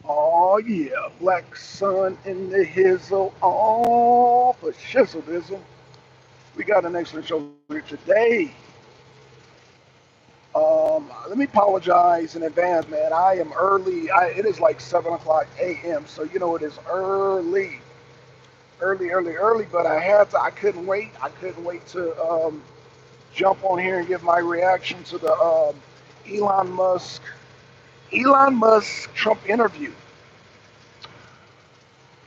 Oh yeah, black sun in the hizzle, all for shizzleism. We got an excellent show here today. Let me apologize in advance, man. I am early. It is like 7 o'clock a.m. So you know it is early, early. But I had to. I couldn't wait. I couldn't wait to jump on here and give my reaction to the Elon Musk, Elon Musk Trump interview.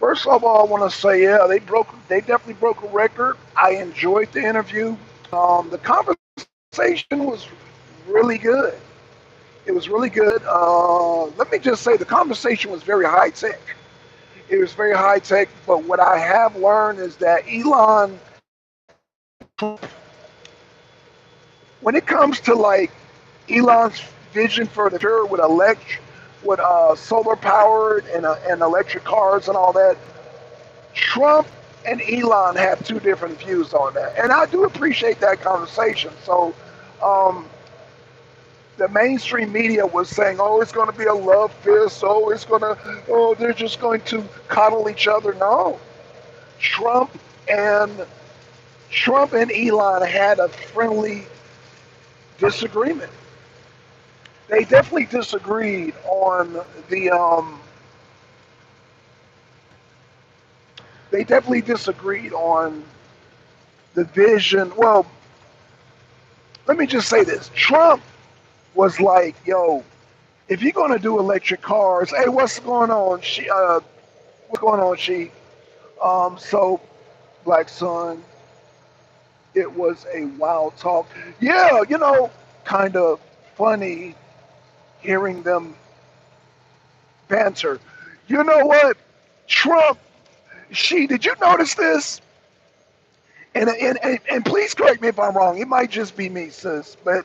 First of all, I want to say, yeah, they definitely broke a record. I enjoyed the interview. The conversation was really good. It was really good. Let me just say, the conversation was very high tech. It was very high tech. But what I have learned is that Elon Trump, when it comes to like Elon's vision for the future with with solar powered and electric cars and all that, Trump and Elon have two different views on that, and I do appreciate that conversation. So, um, the mainstream media was saying, "Oh, it's going to be a love fest. Oh, they're just going to coddle each other." No, Trump and Trump and Elon had a friendly disagreement. They definitely disagreed on the they definitely disagreed on the vision. Well, let me just say this: Trump was like, "Yo, if you're gonna do electric cars, hey, what's going on? What's going on, she? So Black Sun, it was a wild talk. Yeah, kind of funny hearing them banter. You know what, Trump? Did you notice this? And please correct me if I'm wrong. It might just be me, sis. But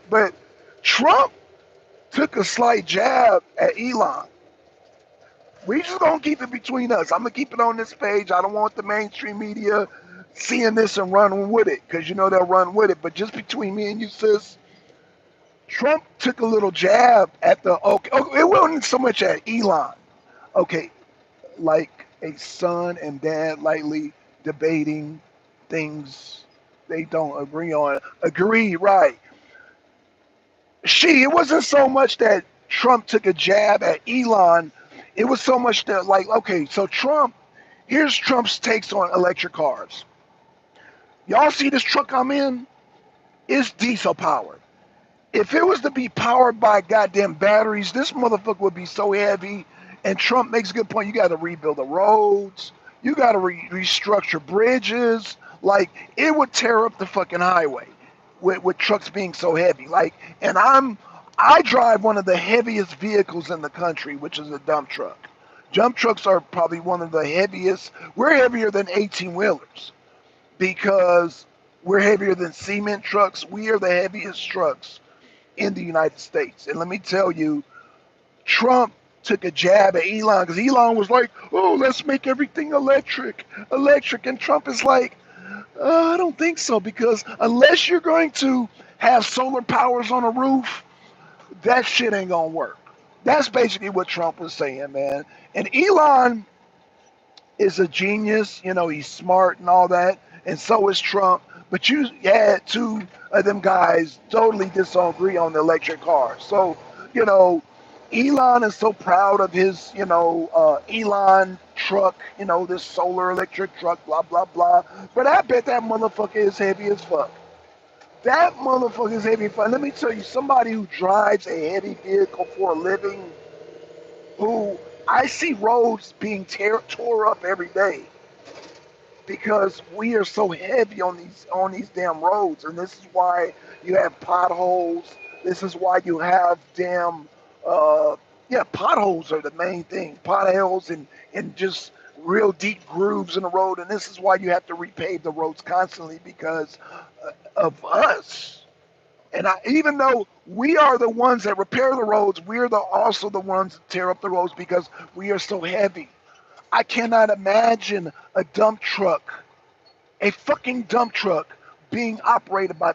Trump took a slight jab at Elon. We just gonna keep it between us. I'm gonna keep it on this page. I don't want the mainstream media seeing this and running with it, because you know they'll run with it. But just between me and you, sis, Trump took a little jab at the it wasn't so much at Elon. Okay, like a son and dad lightly debating things they don't agree on. Agree, right? It wasn't so much that Trump took a jab at Elon. It was so much that, like, okay, so here's Trump's takes on electric cars. Y'all see this truck I'm in? It's diesel powered. If it was to be powered by goddamn batteries, this motherfucker would be so heavy. And Trump makes a good point. You got to rebuild the roads. You got to restructure bridges. Like, it would tear up the fucking highway with trucks being so heavy. Like, and I drive one of the heaviest vehicles in the country, which is a dump truck. Dump trucks are probably one of the heaviest. We're heavier than 18 wheelers because we're heavier than cement trucks. We are the heaviest trucks in the United States. And let me tell you, Trump took a jab at Elon because Elon was like, "Oh, let's make everything electric." And Trump is like, "I don't think so, because unless you're going to have solar powers on a roof, that shit ain't gonna work." That's basically what Trump was saying, man. And Elon is a genius. He's smart and all that, and so is Trump. But you had two of them guys totally disagree on the electric car. So, you know, Elon is so proud of his, Elon truck, this solar electric truck, blah, blah, blah. But I bet that motherfucker is heavy as fuck. That motherfucker is heavy as fuck. Let me tell you, somebody who drives a heavy vehicle for a living, who I see roads being tore up every day because we are so heavy on these damn roads, and this is why you have potholes. This is why you have damn yeah, potholes are the main thing. Potholes and just real deep grooves in the road, and this is why you have to repave the roads constantly because of us. And even though we are the ones that repair the roads, we are also the ones that tear up the roads because we are so heavy. I cannot imagine a fucking dump truck being operated by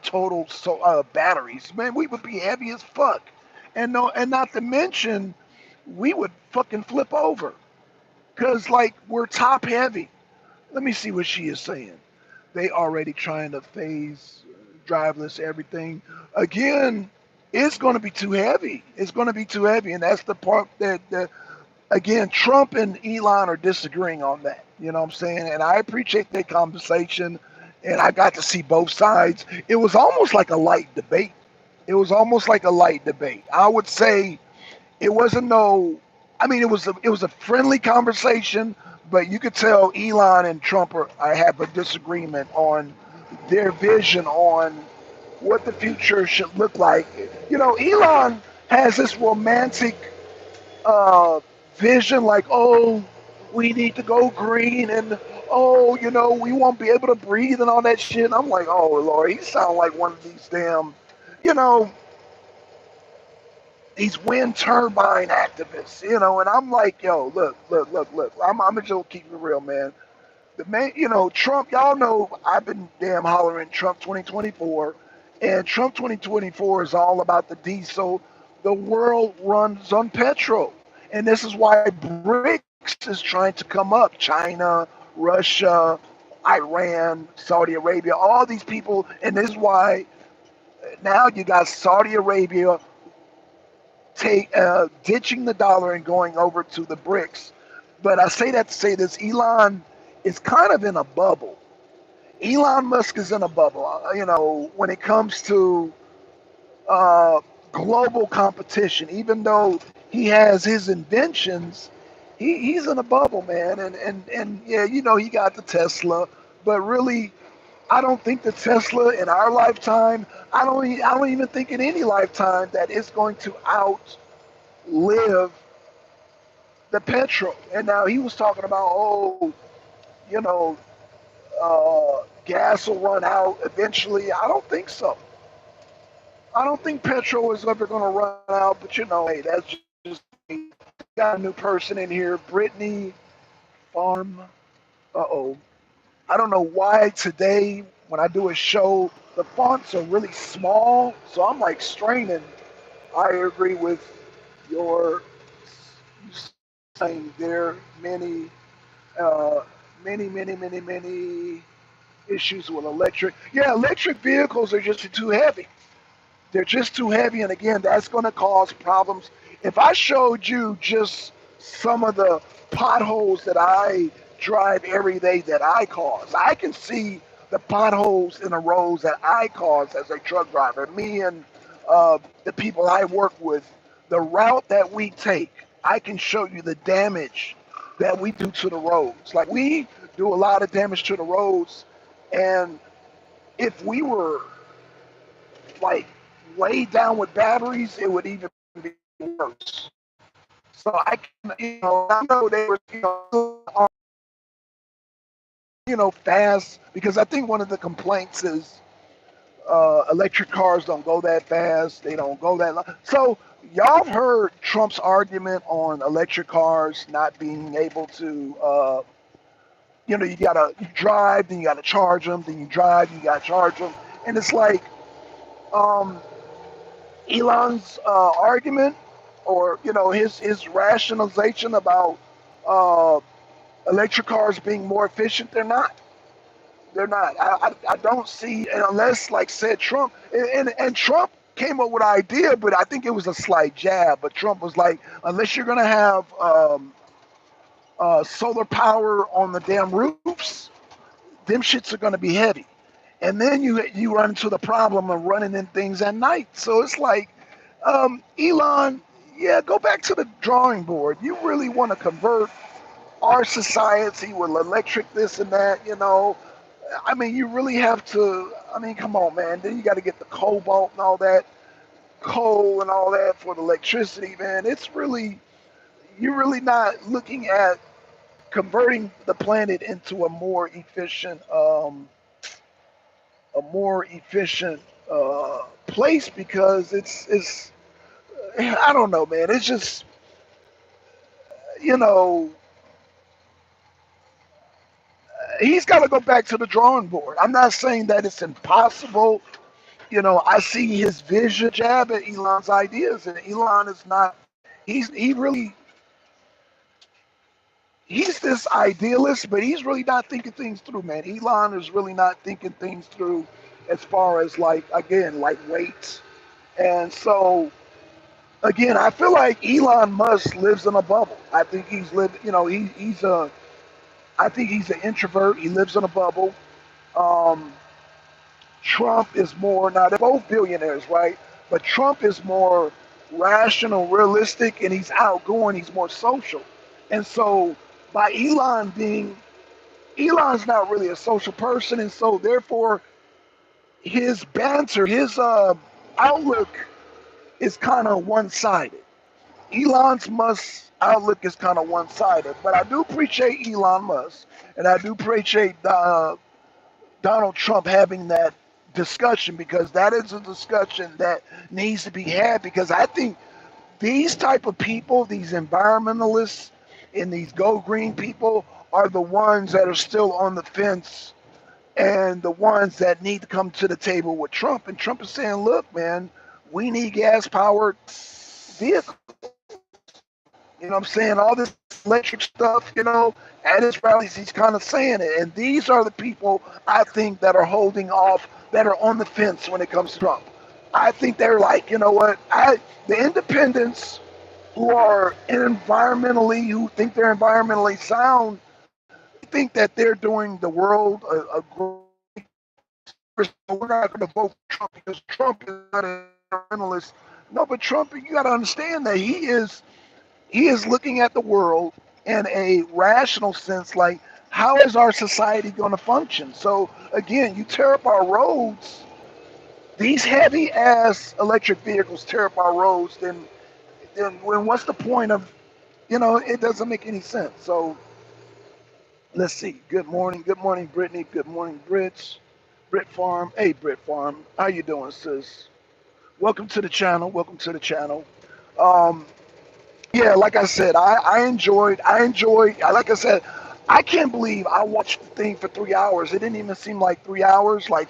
batteries. Man, we would be heavy as fuck. And no, and not to mention, we would fucking flip over. Because, like, we're top heavy. Let me see what she is saying. They already trying to phase driverless everything. Again, it's going to be too heavy. It's going to be too heavy. And that's the part that again, Trump and Elon are disagreeing on that. You know what I'm saying? And I appreciate that conversation. And I got to see both sides. It was almost like a light debate. It was almost like a light debate. I would say it wasn't no. I mean, it was a friendly conversation, but you could tell Elon and Trump I have a disagreement on their vision on what the future should look like. You know, Elon has this romantic uh, vision, like, oh, we need to go green, and oh, we won't be able to breathe and all that shit. And I'm like, oh Lord, he sounds like one of these damn, you know, these wind turbine activists, and I'm like, yo, look. I'm just keep it real, man. The man, Trump, y'all know I've been damn hollering Trump 2024, and Trump 2024 is all about the diesel. The world runs on petrol, and this is why BRICS is trying to come up. China, Russia, Iran, Saudi Arabia, all these people, and this is why now you got Saudi Arabia ditching the dollar and going over to the BRICS. But I say that to say this: Elon is kind of in a bubble. Elon Musk is in a bubble. When it comes to uh, global competition, even though he has his inventions, he's in a bubble, man. And yeah, he got the Tesla, but really, I don't think the Tesla in our lifetime. I don't even think in any lifetime that it's going to outlive the petrol. And now he was talking about, oh, you know, gas will run out eventually. I don't think so. I don't think petrol is ever going to run out. But hey, that's just me. Got a new person in here, Brittany Farm. Uh-oh. I don't know why today when I do a show, the fonts are really small, so I'm like straining. I agree with your saying there are uh, many issues with electric. Yeah, electric vehicles are just too heavy. They're just too heavy, and again, that's going to cause problems. If I showed you just some of the potholes that I drive every day that I cause, I can see the potholes in the roads that I cause as a truck driver. Me and the people I work with, the route that we take, I can show you the damage that we do to the roads. Like, we do a lot of damage to the roads, and if we were like weighed down with batteries, it would even be worse. So I know they were, fast, because I think one of the complaints is electric cars don't go that fast. They don't go that long. So y'all have heard Trump's argument on electric cars not being able to, you gotta drive, then you gotta charge them, then you drive, you gotta charge them, and it's like, um, Elon's argument, or his rationalization about uh, electric cars being more efficient. They're not. They're not. I don't see, and unless, like said Trump, and Trump came up with an idea, but I think it was a slight jab. But Trump was like, unless you're gonna have solar power on the damn roofs, them shits are gonna be heavy. And then you run into the problem of running in things at night. So it's like, Elon, yeah, go back to the drawing board. You really want to convert our society with electric this and that. I mean, you really have to. I mean, come on, man. Then you got to get the cobalt and all that, coal and all that for the electricity, man. You're really not looking at converting the planet into a more efficient place, because it's I don't know, man. It's just, you know he's got to go back to the drawing board. I'm not saying that it's impossible. I see his vision, jab at Elon's ideas, and Elon is not he really he's this idealist, but he's really not thinking things through, man. Elon is really not thinking things through as far as like again, like weight. And so again, I feel like Elon Musk lives in a bubble. I think he's lived, he's a I think he's an introvert. He lives in a bubble. Um, Trump is more, now they're both billionaires, right? But Trump is more rational, realistic, and he's outgoing, he's more social. And so by Elon's not really a social person, and so therefore his banter, his outlook is kind of one sided. Elon Musk's outlook is kind of one sided. But I do appreciate Elon Musk, and I do appreciate Donald Trump having that discussion because that is a discussion that needs to be had because I think these type of people, these environmentalists and these go green people are the ones that are still on the fence and the ones that need to come to the table with Trump. And Trump is saying, look, man, we need gas powered vehicles. You know what I'm saying? All this electric stuff, at his rallies, he's kind of saying it. And these are the people I think that are holding off, that are on the fence when it comes to Trump. I think they're like, you know what? The independents who think they're environmentally sound, think that they're doing the world a great service. We're not going to vote for Trump because Trump is not an environmentalist. No, but Trump, you got to understand that he is looking at the world in a rational sense, like how is our society going to function? So again, you tear up our roads, these heavy ass electric vehicles tear up our roads, then when what's the point of it doesn't make any sense. So let's see. Good morning, Brittany. Good morning, Brit Farm. Hey, Brit Farm, how you doing, sis? Welcome to the channel. Welcome to the channel. Um, Yeah, like I said, like I said, I can't believe I watched the thing for 3 hours. It didn't even seem like 3 hours. Like,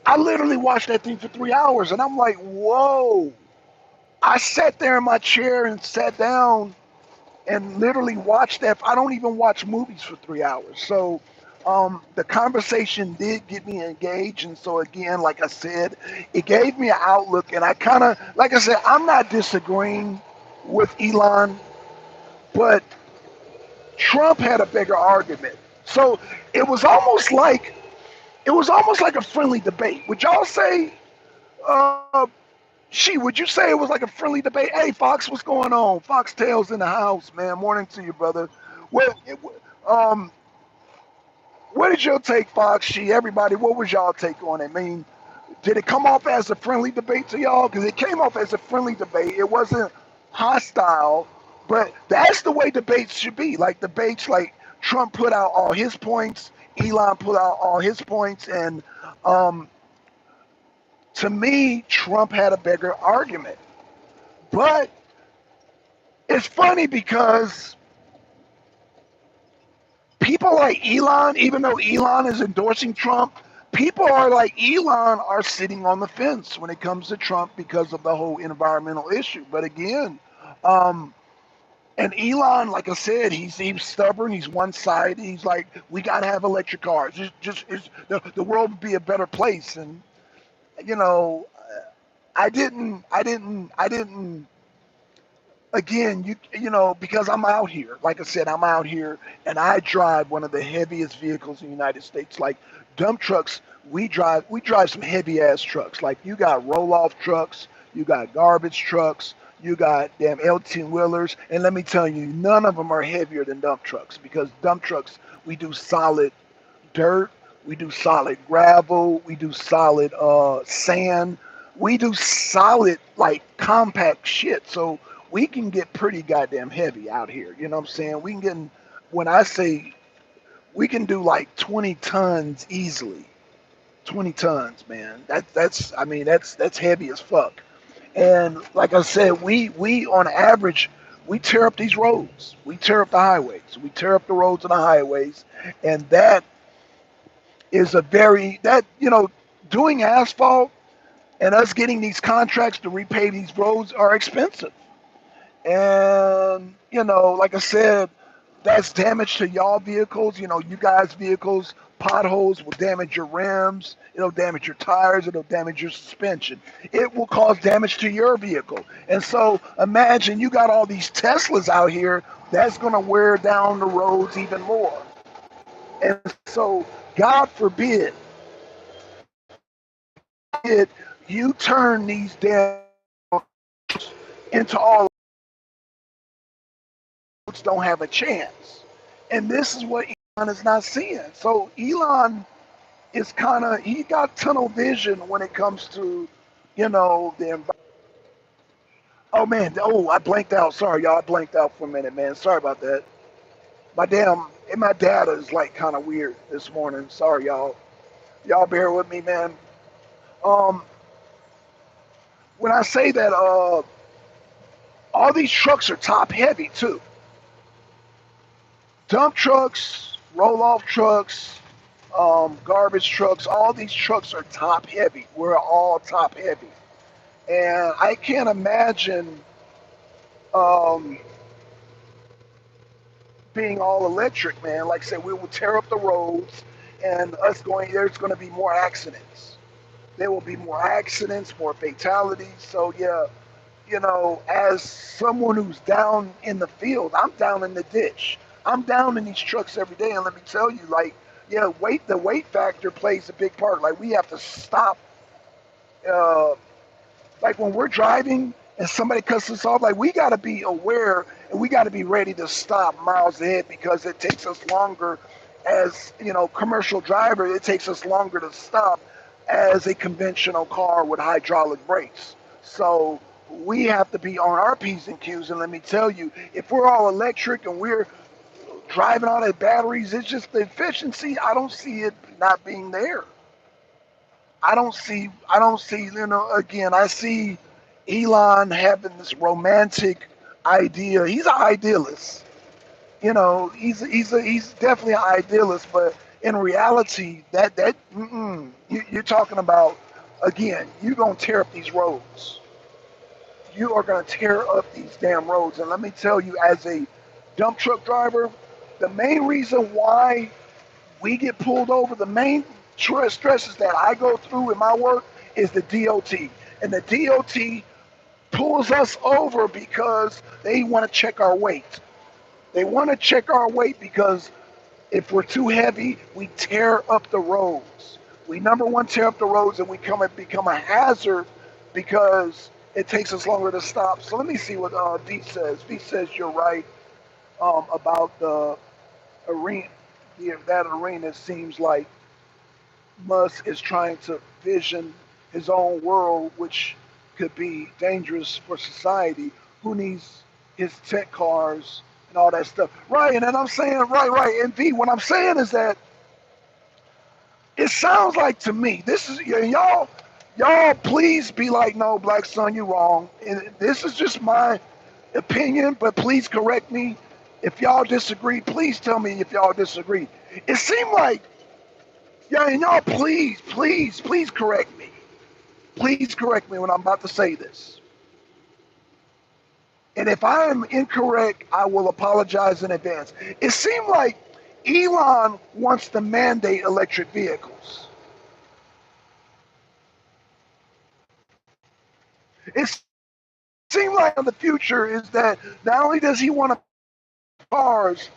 I literally watched that thing for 3 hours, and I'm like, whoa. I sat there in my chair and sat down and literally watched that. I don't even watch movies for 3 hours. So, the conversation did get me engaged. And so, again, like I said, it gave me an outlook. And I kind of, like I said, I'm not disagreeing with Elon, but Trump had a bigger argument. So it was almost like a friendly debate. Would y'all say, uh, would you say it was like a friendly debate? Hey, Fox, what's going on? Foxtails in the house, man. Morning to you, brother. Well, um, what did your take, Fox? Everybody, what was y'all take on it? I mean, did it come off as a friendly debate to y'all? Because it came off as a friendly debate. It wasn't hostile, but that's the way debates should be. Like debates, like Trump put out all his points, Elon put out all his points, and um, to me, Trump had a bigger argument. But it's funny because people like Elon, even though Elon is endorsing Trump, people are like Elon are sitting on the fence when it comes to Trump because of the whole environmental issue. But again, um, and Elon, like I said, he's stubborn. He's one sided. He's like, we gotta have electric cars. The world would be a better place. And you know, I didn't again, because I'm out here. Like I said, I'm out here, and I drive one of the heaviest vehicles in the United States. Like dump trucks, we drive some heavy ass trucks. Like you got roll off trucks, you got garbage trucks, you got damn 18 wheelers, and let me tell you, none of them are heavier than dump trucks because dump trucks we do solid dirt, we do solid gravel, we do solid sand, we do solid like compact shit. So we can get pretty goddamn heavy out here. You know what I'm saying? We can get when I say we can do like 20 tons easily. 20 tons, man. That's I mean that's heavy as fuck. And like I said, we on average we tear up these roads. We tear up the highways. We tear up the roads and the highways, and that is a very that doing asphalt and us getting these contracts to repave these roads are expensive. And, like I said, that's damage to y'all vehicles. You guys' vehicles, potholes will damage your rims. It'll damage your tires. It'll damage your suspension. It will cause damage to your vehicle. And so imagine you got all these Teslas out here that's going to wear down the roads even more. And so, God forbid, you turn these damn into all don't have a chance. And this is what Elon is not seeing. So Elon is he got tunnel vision when it comes to, the environment. Oh man, I blanked out. Sorry, y'all, I blanked out for a minute, man. Sorry about that. My data is like kind of weird this morning. Sorry, y'all. Y'all bear with me, man. Um, when I say that, all these trucks are top heavy too. Dump trucks, roll off trucks, garbage trucks, all these trucks are top heavy. We're all top heavy. And I can't imagine um, being all electric, man. Like I said, we will tear up the roads and there's going to be more accidents. There will be more accidents, more fatalities. So, yeah, as someone who's down in the field, I'm down in the ditch. I'm down in these trucks every day, and let me tell you, like, yeah, the weight factor plays a big part. Like, we have to stop. Uh, like when we're driving and somebody cuts us off, like we got to be aware and we got to be ready to stop miles ahead because it takes us longer as commercial driver. It takes us longer to stop as a conventional car with hydraulic brakes. So we have to be on our P's and Q's. And let me tell you, if we're all electric and we're driving on the batteries, it's just the efficiency. I don't see it not being there. I don't see, again, I see Elon having this romantic idea. He's an idealist. He's definitely an idealist, but in reality, you're talking about, again, you're going to tear up these roads. You are going to tear up these damn roads. And let me tell you, as a dump truck driver, the main reason why we get pulled over, the main stresses that I go through in my work is the DOT. And the DOT pulls us over because they want to check our weight. They want to check our weight because if we're too heavy, we tear up the roads. We number one tear up the roads and we become a hazard because it takes us longer to stop. So let me see what D says. D says you're right about the arena. That arena seems like Musk is trying to vision his own world, which could be dangerous for society. Who needs his tech cars and all that stuff? Right, and then I'm saying, right. And V, what I'm saying is that it sounds like to me, this is, y'all please be like, no, Black Son, you're wrong. And this is just my opinion, but please correct me. If y'all disagree, please tell me if y'all disagree. It seemed like, yeah, and y'all please correct me. Please correct me when I'm about to say this. And if I am incorrect, I will apologize in advance. It seemed like Elon wants to mandate electric vehicles. It seems like the future is that not only does he want cars,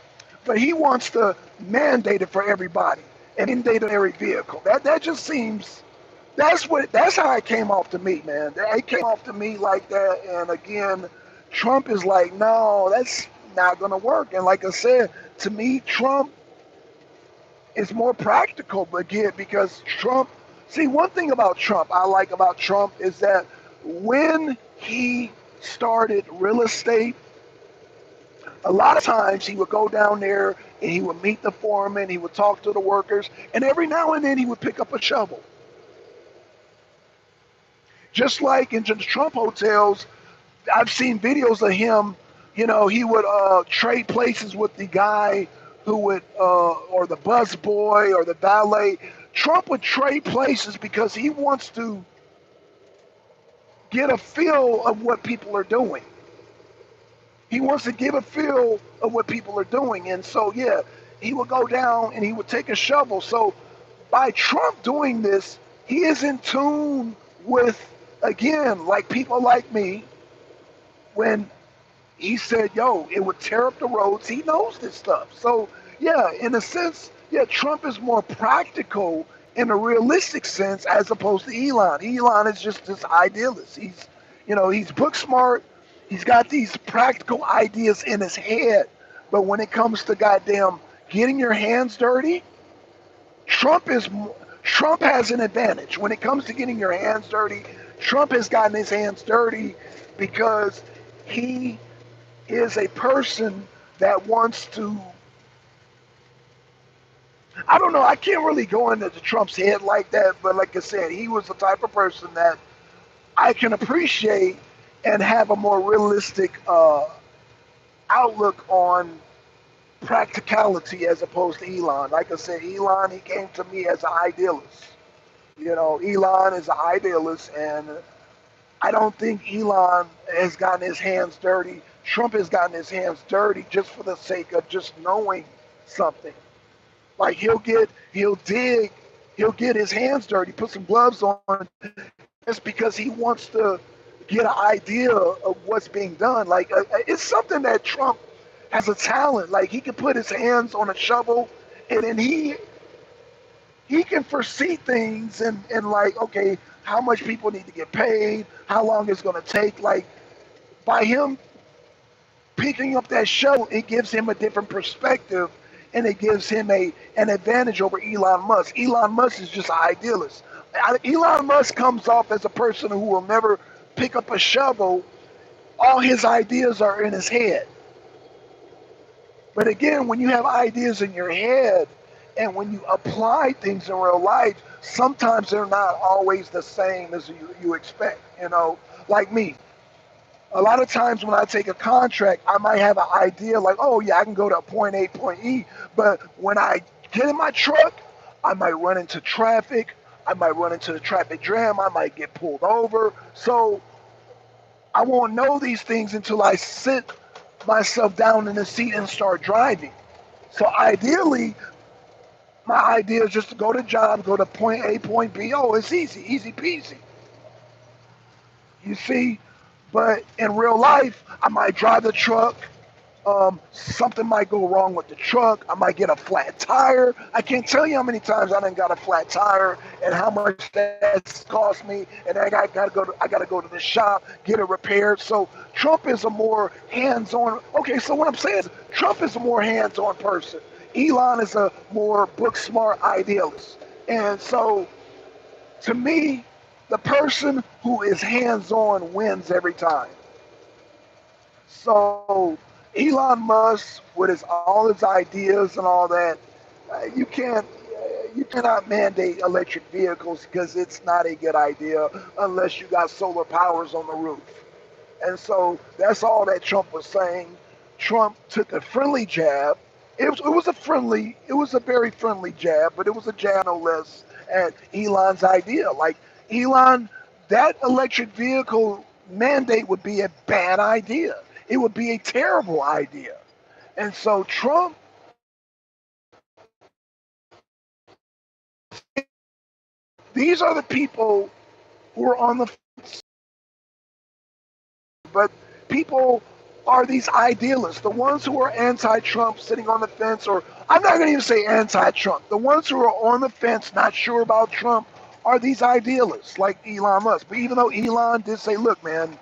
but he wants to mandate it for everybody and mandate it every vehicle. That just seems that's how it came off to me, man. It came off to me like that. And again, Trump is like, no, that's not gonna work. And like I said, to me, Trump is more practical, but again, because Trump, see, one thing about Trump, I like about Trump is that when he started real estate, a lot of times he would go down there and he would meet the foreman, he would talk to the workers, and every now and then he would pick up a shovel. Just like in the Trump hotels, I've seen videos of him, he would trade places with the guy who would, or the bus boy or the valet. Trump would trade places because he wants to get a feel of what people are doing. He wants to give a feel of what people are doing. And so, yeah, he would go down and he would take a shovel. So by Trump doing this, he is in tune with, again, like people like me, when he said, yo, it would tear up the roads. He knows this stuff. So, yeah, in a sense, yeah, Trump is more practical in a realistic sense as opposed to Elon. Elon is just this idealist. He's book smart. He's got these practical ideas in his head. But when it comes to goddamn getting your hands dirty, Trump is Trump has an advantage. When it comes to getting your hands dirty, Trump has gotten his hands dirty because he is a person that wants to, I don't know, I can't really go into Trump's head like that, but like I said, he was the type of person that I can appreciate and have a more realistic outlook on practicality as opposed to Elon. Like I said, Elon, he came to me as an idealist. Elon is an idealist, and I don't think Elon has gotten his hands dirty. Trump has gotten his hands dirty just for the sake of just knowing something. Like he'll get his hands dirty, put some gloves on, just because he wants to get an idea of what's being done. Like it's something that Trump has a talent. Like he can put his hands on a shovel, and then he can foresee things and like, okay, how much people need to get paid, how long it's going to take. Like by him picking up that shovel, it gives him a different perspective, and it gives him an advantage over Elon Musk. Elon Musk is just an idealist. Elon Musk comes off as a person who will never pick up a shovel. All his ideas are in his head. But again, when you have ideas in your head and when you apply things in real life, sometimes they're not always the same as you expect. Like me. A lot of times when I take a contract, I might have an idea like, oh yeah, I can go to point A, point E. But when I get in my truck, I might run into traffic. I might run into the traffic jam. I might get pulled over. So I won't know these things until I sit myself down in the seat and start driving. So ideally, my idea is just to go to job, go to point A, point B. Oh, it's easy peasy. You see? But in real life, I might drive the truck. Something might go wrong with the truck. I might get a flat tire. I can't tell you how many times I done got a flat tire and how much that's cost me. And I gotta go to the shop, get it repaired. So Trump is a more hands-on. Okay, so what I'm saying is Trump is a more hands-on person. Elon is a more book-smart idealist. And so to me, the person who is hands-on wins every time. So Elon Musk, with all his ideas and all that, you cannot mandate electric vehicles because it's not a good idea unless you got solar powers on the roof. And so that's all that Trump was saying. Trump took a friendly jab. It was a very friendly jab, but it was a jab no less at Elon's idea. Like Elon, that electric vehicle mandate would be a bad idea. It would be a terrible idea. And so Trump, these are the people who are on the fence. But people are these idealists, the ones who are anti-Trump sitting on the fence, or I'm not going to even say anti-Trump. The ones who are on the fence, not sure about Trump, are these idealists like Elon Musk. But even though Elon did say, look, man,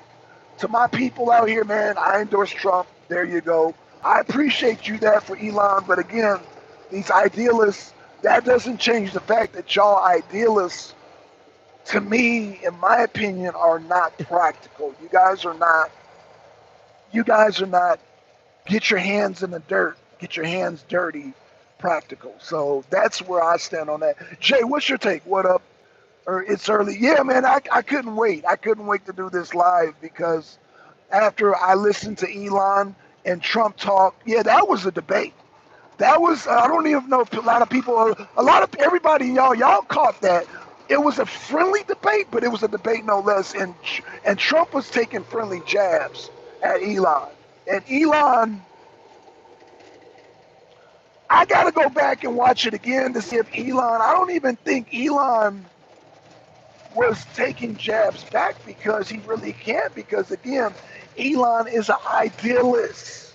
to my people out here, man, I endorse Trump. There you go. I appreciate you that for Elon. But again, these idealists, that doesn't change the fact that y'all idealists, to me, in my opinion, are not practical. You guys are not get your hands in the dirt, get your hands dirty practical. So that's where I stand on that. Jay, what's your take? What up? Or it's early. Yeah, man, I couldn't wait. I couldn't wait to do this live because after I listened to Elon and Trump talk, yeah, that was a debate. That was, I don't even know if everybody, y'all caught that. It was a friendly debate, but it was a debate no less. And Trump was taking friendly jabs at Elon. And Elon, I got to go back and watch it again to see if Elon, I don't even think Elon was taking jabs back because he really can't. Because again, Elon is an idealist.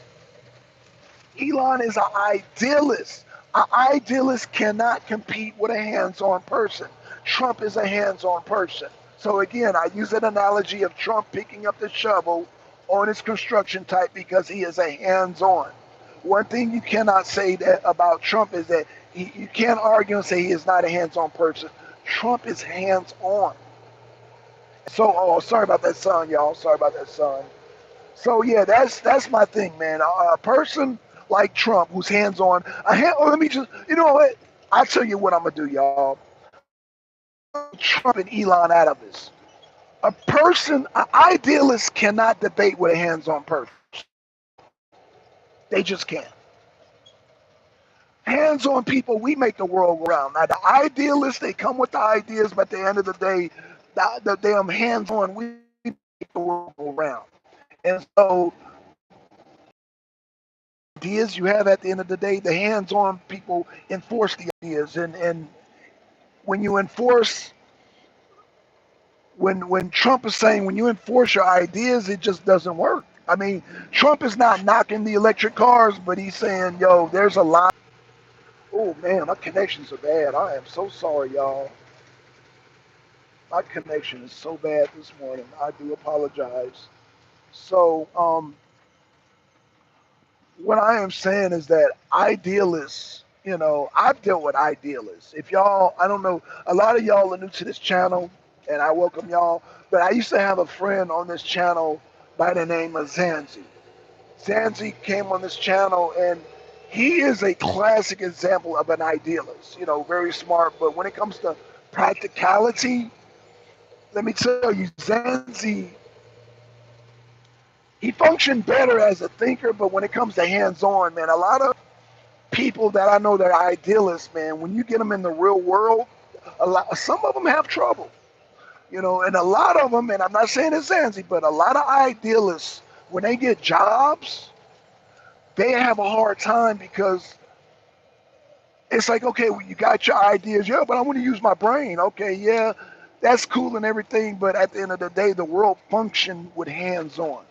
Elon is an idealist. An idealist cannot compete with a hands-on person. Trump is a hands-on person. So again, I use an analogy of Trump picking up the shovel on his construction type because he is a hands-on. One thing you cannot say that about Trump is that you can't argue and say he is not a hands-on person. Trump is hands-on. So, oh, sorry about that son, y'all. Sorry about that son. So yeah, that's my thing, man. A person like Trump who's hands-on. Let me just, you know what? I'll tell you what I'm gonna do, y'all. Trump and Elon out of this. An idealist cannot debate with a hands-on person. They just can't. Hands-on people, we make the world go round. Now the idealists, they come with the ideas, but at the end of the day, the damn hands-on, we make the world go round. And so ideas you have at the end of the day, the hands-on people enforce the ideas. And when you enforce, when Trump is saying when you enforce your ideas, it just doesn't work. I mean, Trump is not knocking the electric cars, but he's saying, yo, there's a lot. Oh man, my connections are bad. I am so sorry, y'all. My connection is so bad this morning. I do apologize. So, what I am saying is that idealists, I've dealt with idealists. If y'all, I don't know, a lot of y'all are new to this channel, and I welcome y'all, but I used to have a friend on this channel by the name of Zanzi. Zanzi came on this channel, and he is a classic example of an idealist, very smart, but when it comes to practicality, let me tell you, Zanzi, he functioned better as a thinker, but when it comes to hands-on, man, a lot of people that I know that are idealists, man, when you get them in the real world, some of them have trouble, and a lot of them, and I'm not saying it's Zanzi, but a lot of idealists, when they get jobs, they have a hard time because it's like, okay, well, you got your ideas, yeah, but I want to use my brain. Okay, yeah, that's cool and everything, but at the end of the day, the world functions with hands-on.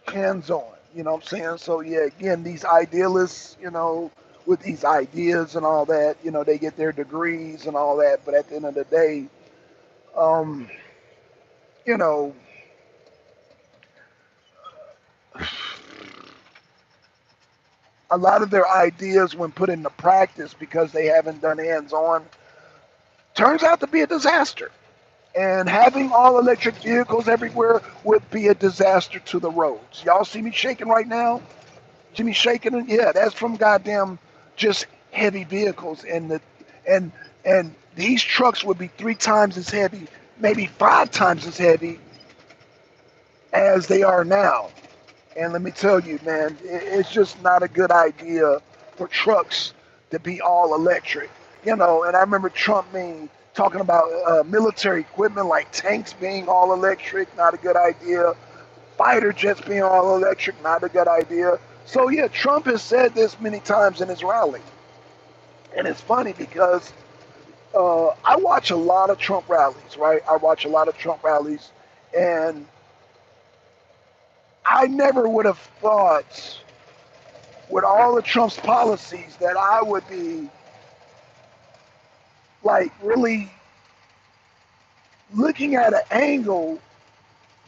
Hands-on, you know what I'm saying? So yeah, again, these idealists, with these ideas and all that, they get their degrees and all that, but at the end of the day, um, you know, a lot of their ideas when put into practice because they haven't done hands-on turns out to be a disaster. And having all electric vehicles everywhere would be a disaster to the roads. Y'all see me shaking right now? See me shaking? Yeah, that's from goddamn just heavy vehicles. And these trucks would be 3 times as heavy, maybe 5 times as heavy as they are now. And let me tell you, man, it's just not a good idea for trucks to be all electric. And I remember Trump talking about military equipment like tanks being all electric, not a good idea. Fighter jets being all electric, not a good idea. So yeah, Trump has said this many times in his rally. And it's funny because I watch a lot of Trump rallies, right? I watch a lot of Trump rallies, and I never would have thought with all of Trump's policies that I would be like really looking at an angle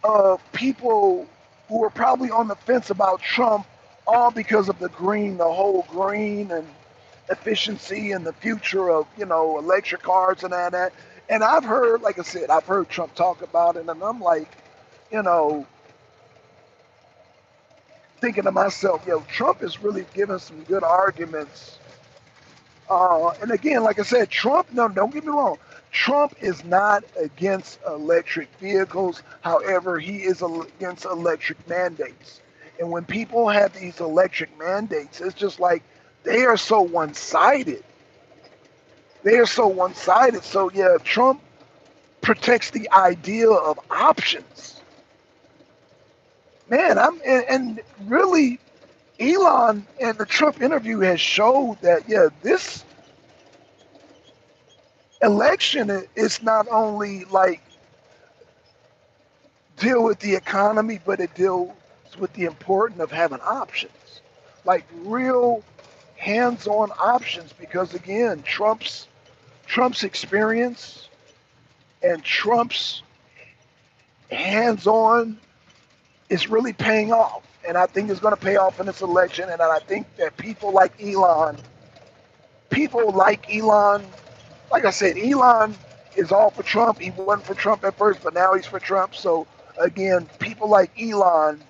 of people who are probably on the fence about Trump, all because of the green, the whole green and efficiency and the future of, electric cars and all that. And I've heard, like I said, I've heard Trump talk about it, and I'm like, you know, thinking to myself, yo, Trump is really giving some good arguments. And again, like I said, Trump, no, don't get me wrong. Trump is not against electric vehicles. However, he is against electric mandates. And when people have these electric mandates, it's just like they are so one-sided. They are so one-sided. So yeah, Trump protects the idea of options. man, and really, Elon and the Trump interview has showed that, yeah, this election is not only like deal with the economy, but it deals with the importance of having options, like real hands-on options. Because again, Trump's experience and Trump's hands-on is really paying off, and I think it's going to pay off in this election. And I think that people like Elon, like I said, Elon is all for Trump. He wasn't for Trump at first, but now he's for Trump. So again, people like Elon,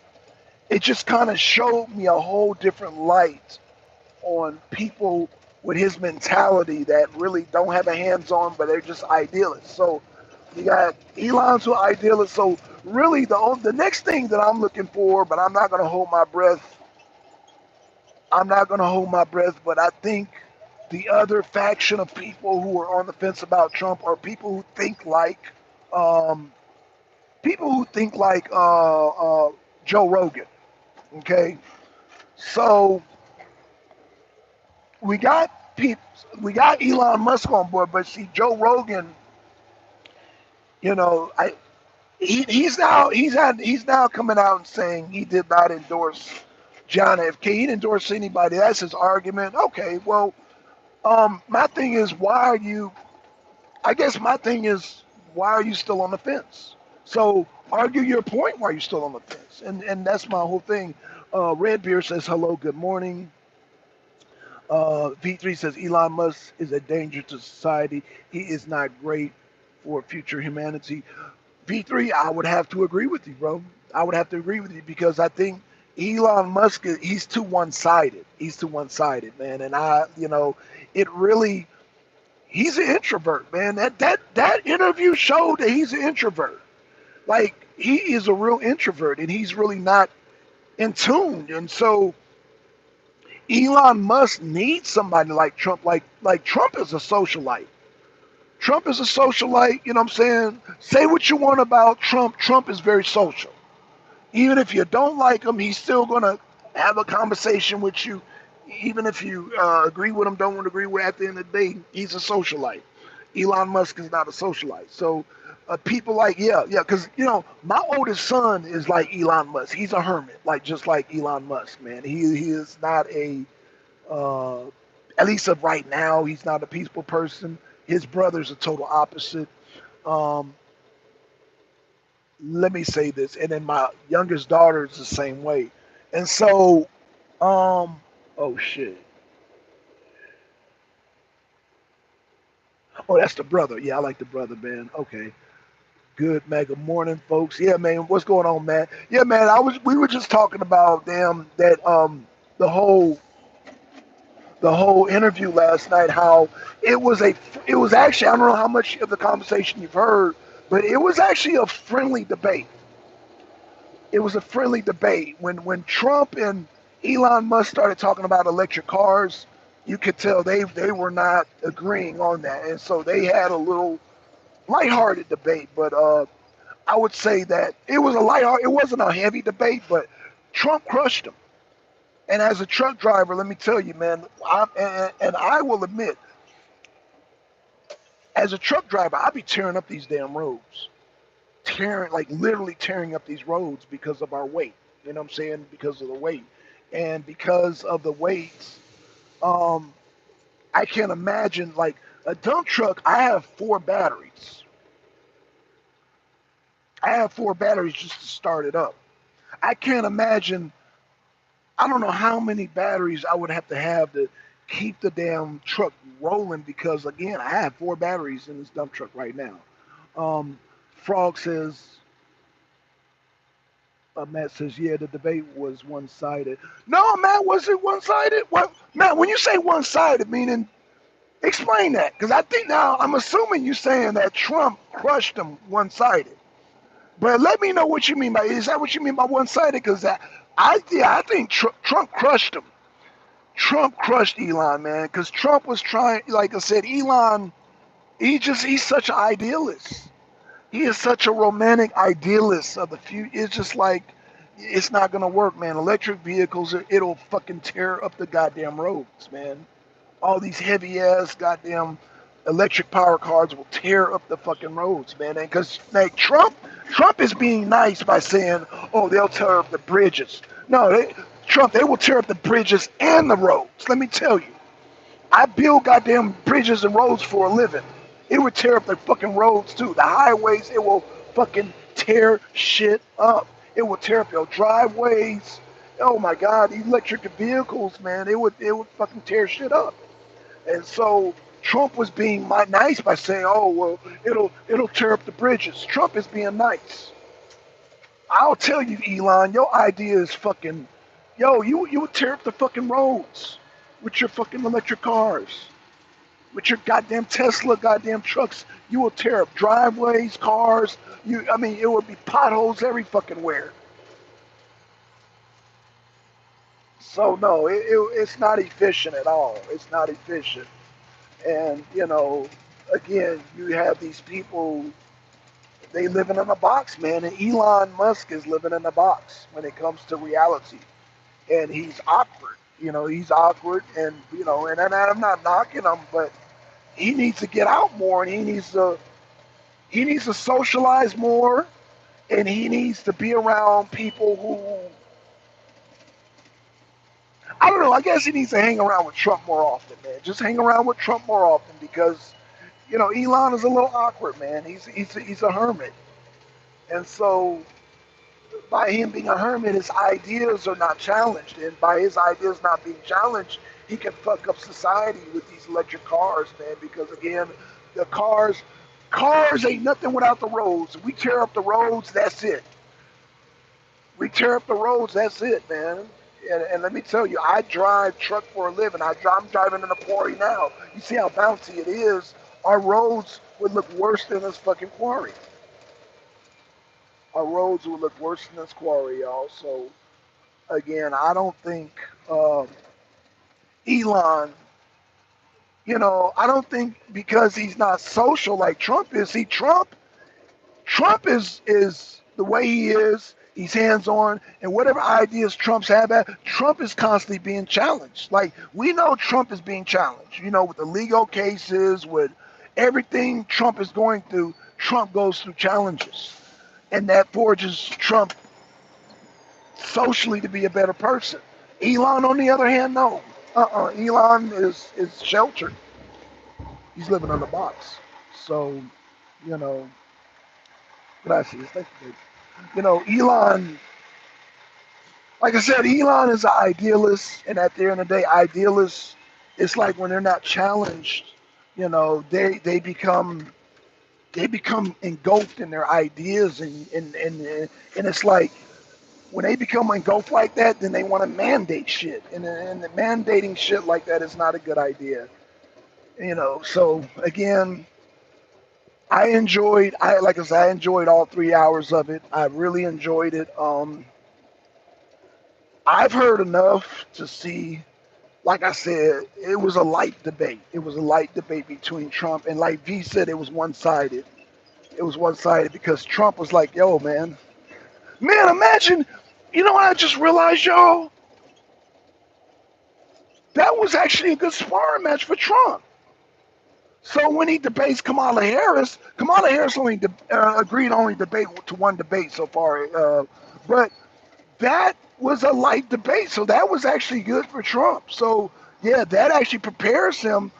it just kind of showed me a whole different light on people with his mentality that really don't have a hands-on, but they're just idealists. So you got Elon's who are idealists. So really, the next thing that I'm looking for, but I'm not going to hold my breath. I'm not going to hold my breath, but I think the other faction of people who are on the fence about Trump are um, people who think like Joe Rogan. Okay, so we got people, we got Elon Musk on board, but see Joe Rogan, you know, he's now coming out and saying he did not endorse John F. K. He didn't endorse anybody. That's his argument. Okay, well, my thing is, why are you? I guess my thing is, why are you still on the fence? So argue your point. Why are you still on the fence? And that's my whole thing. Redbeard says hello, good morning. V3 says Elon Musk is a danger to society. He is not great for future humanity. V3, I would have to agree with you, bro. I would have to agree with you because I think Elon Musk, he's too one-sided. He's too one-sided, man. And it really, he's an introvert, man. That interview showed that he's an introvert. Like he is a real introvert, and he's really not in tune. And so Elon Musk needs somebody like Trump. Like Trump is a socialite. Trump is a socialite. You know what I'm saying? Say what you want about Trump. Trump is very social. Even if you don't like him, he's still gonna have a conversation with you. Even if you agree with him, don't want to agree with. At the end of the day, he's a socialite. Elon Musk is not a socialite. So people like yeah, because my oldest son is like Elon Musk. He's a hermit, like just like Elon Musk, man. He is not a uh, at least of right now, he's not a peaceful person. His brother's a total opposite. Um, Let me say this, and then my youngest daughter is the same way. And so, um, oh shit, oh that's the brother. Yeah, I like the brother, man. Okay, good mega morning, folks. Yeah, man, what's going on, man? Yeah, man, we were just talking about damn that the whole the whole interview last night. How it was a it was actually, I don't know how much of the conversation you've heard, but it was actually a friendly debate. It was a friendly debate. When Trump and Elon Musk started talking about electric cars, you could tell they were not agreeing on that, and so they had a little lighthearted debate. But I would say that it was a lighthearted. It wasn't a heavy debate, but Trump crushed him. And as a truck driver, let me tell you, man, and I will admit, as a truck driver, I be tearing up these damn roads, tearing like literally tearing up these roads because of our weight. You know what I'm saying? Because of the weight, and because of the weights, um, I can't imagine like a dump truck. I have four batteries. I have four batteries just to start it up. I can't imagine. I don't know how many batteries I would have to keep the damn truck rolling because again, I have four batteries in this dump truck right now. Um, Frog says, Matt says, yeah, the debate was one-sided. No, Matt, was it one-sided? What, Matt? When you say one-sided, meaning explain that, because I think now I'm assuming you're saying that Trump crushed him one-sided. But let me know what you mean by, is that what you mean by one-sided? Because I think Trump crushed him. Trump crushed Elon, man, because Trump was trying. Like I said, Elon, he's such an idealist. He is such a romantic idealist of the future. It's just like It's not gonna work, man. Electric vehicles, it'll fucking tear up the goddamn roads, man. All these heavy ass goddamn electric power cars will tear up the fucking roads, man. And because like Trump is being nice by saying, oh, they'll tear up the bridges. No, they will tear up the bridges and the roads. Let me tell you, I build goddamn bridges and roads for a living. It would tear up the fucking roads too. The highways, it will fucking tear shit up. It will tear up your driveways. Oh my God, electric vehicles, man, it would fucking tear shit up. And so Trump was being nice by saying, "Oh well, it'll tear up the bridges." Trump is being nice. I'll tell you, Elon, your idea is fucking, yo, you would tear up the fucking roads with your fucking electric cars, with your goddamn Tesla, goddamn trucks. You will tear up driveways, cars. I mean, it would be potholes every fucking where. So no, it's not efficient at all. It's not efficient. And again, you have these people, they living in a box, man. And Elon Musk is living in a box when it comes to reality. And he's awkward. He's awkward, and and I'm not knocking him, but he needs to get out more, and he needs to socialize more, and he needs to be around people who, I don't know. I guess he needs to hang around with Trump more often, man. Just hang around with Trump more often because Elon is a little awkward, man. He's a hermit, and so by him being a hermit, his ideas are not challenged, and by his ideas not being challenged, he can fuck up society with these electric cars, man. Because again, the cars ain't nothing without the roads. We tear up the roads, that's it. We tear up the roads, that's it, man. And let me tell you, I drive truck for a living. I'm driving in a quarry now. You see how bouncy it is. Our roads would look worse than this fucking quarry. Our roads would look worse than this quarry, y'all. So again, I don't think Elon, I don't think because he's not social like Trump is. See, Trump is the way he is. He's hands on, and whatever ideas Trump's have, Trump is constantly being challenged. Like we know Trump is being challenged. With the legal cases, with everything Trump is going through, Trump goes through challenges, and that forges Trump socially to be a better person. Elon, on the other hand, no. Elon is sheltered. He's living on the box. So, you know, gracias. Thank you, baby. Elon, like I said, Elon is an idealist, and at the end of the day, idealists, it's like when they're not challenged, they become engulfed in their ideas, and it's like when they become engulfed like that, then they want to mandate shit, and the mandating shit like that is not a good idea. So again, like I said, I enjoyed all 3 hours of it. I really enjoyed it. I've heard enough to see, like I said, it was a light debate. It was a light debate between Trump and, like V said, it was one sided. It was one sided because Trump was like, yo, man, imagine, what I just realized, y'all? That was actually a good sparring match for Trump. So when he debates Kamala Harris only agreed only debate to one debate so far, but that was a light debate, so that was actually good for Trump. So yeah, that actually prepares him.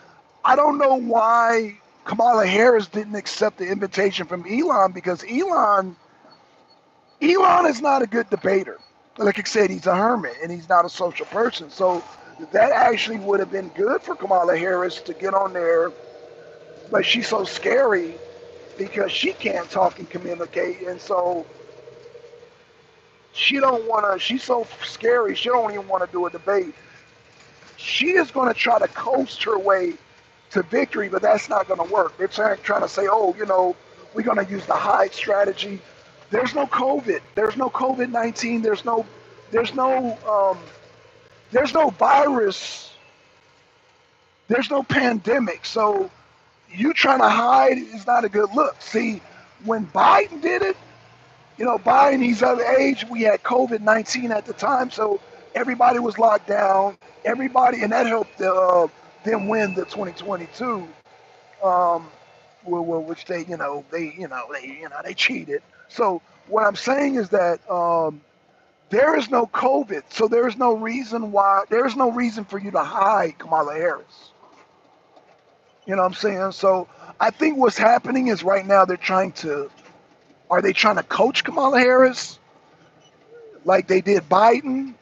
I don't know why Kamala Harris didn't accept the invitation from Elon because Elon is not a good debater. Like I said, he's a hermit and he's not a social person. So that actually would have been good for Kamala Harris to get on there, but she's so scary because she can't talk and communicate, and so she don't want to. She's so scary. She don't even want to do a debate. She is going to try to coast her way to victory, but that's not going to work. They're trying to say, oh, we're going to use the hide strategy. There's no COVID. There's no COVID-19. There's no virus. There's no pandemic. So you trying to hide is not a good look. See, when Biden did it, Biden, he's of age. We had COVID-19 at the time, so everybody was locked down. Everybody, and that helped them win the 2022, um, which they cheated. So what I'm saying is that there is no COVID, so there is no reason for you to hide Kamala Harris. You know what I'm saying? So I think what's happening is right now are they trying to coach Kamala Harris like they did Biden?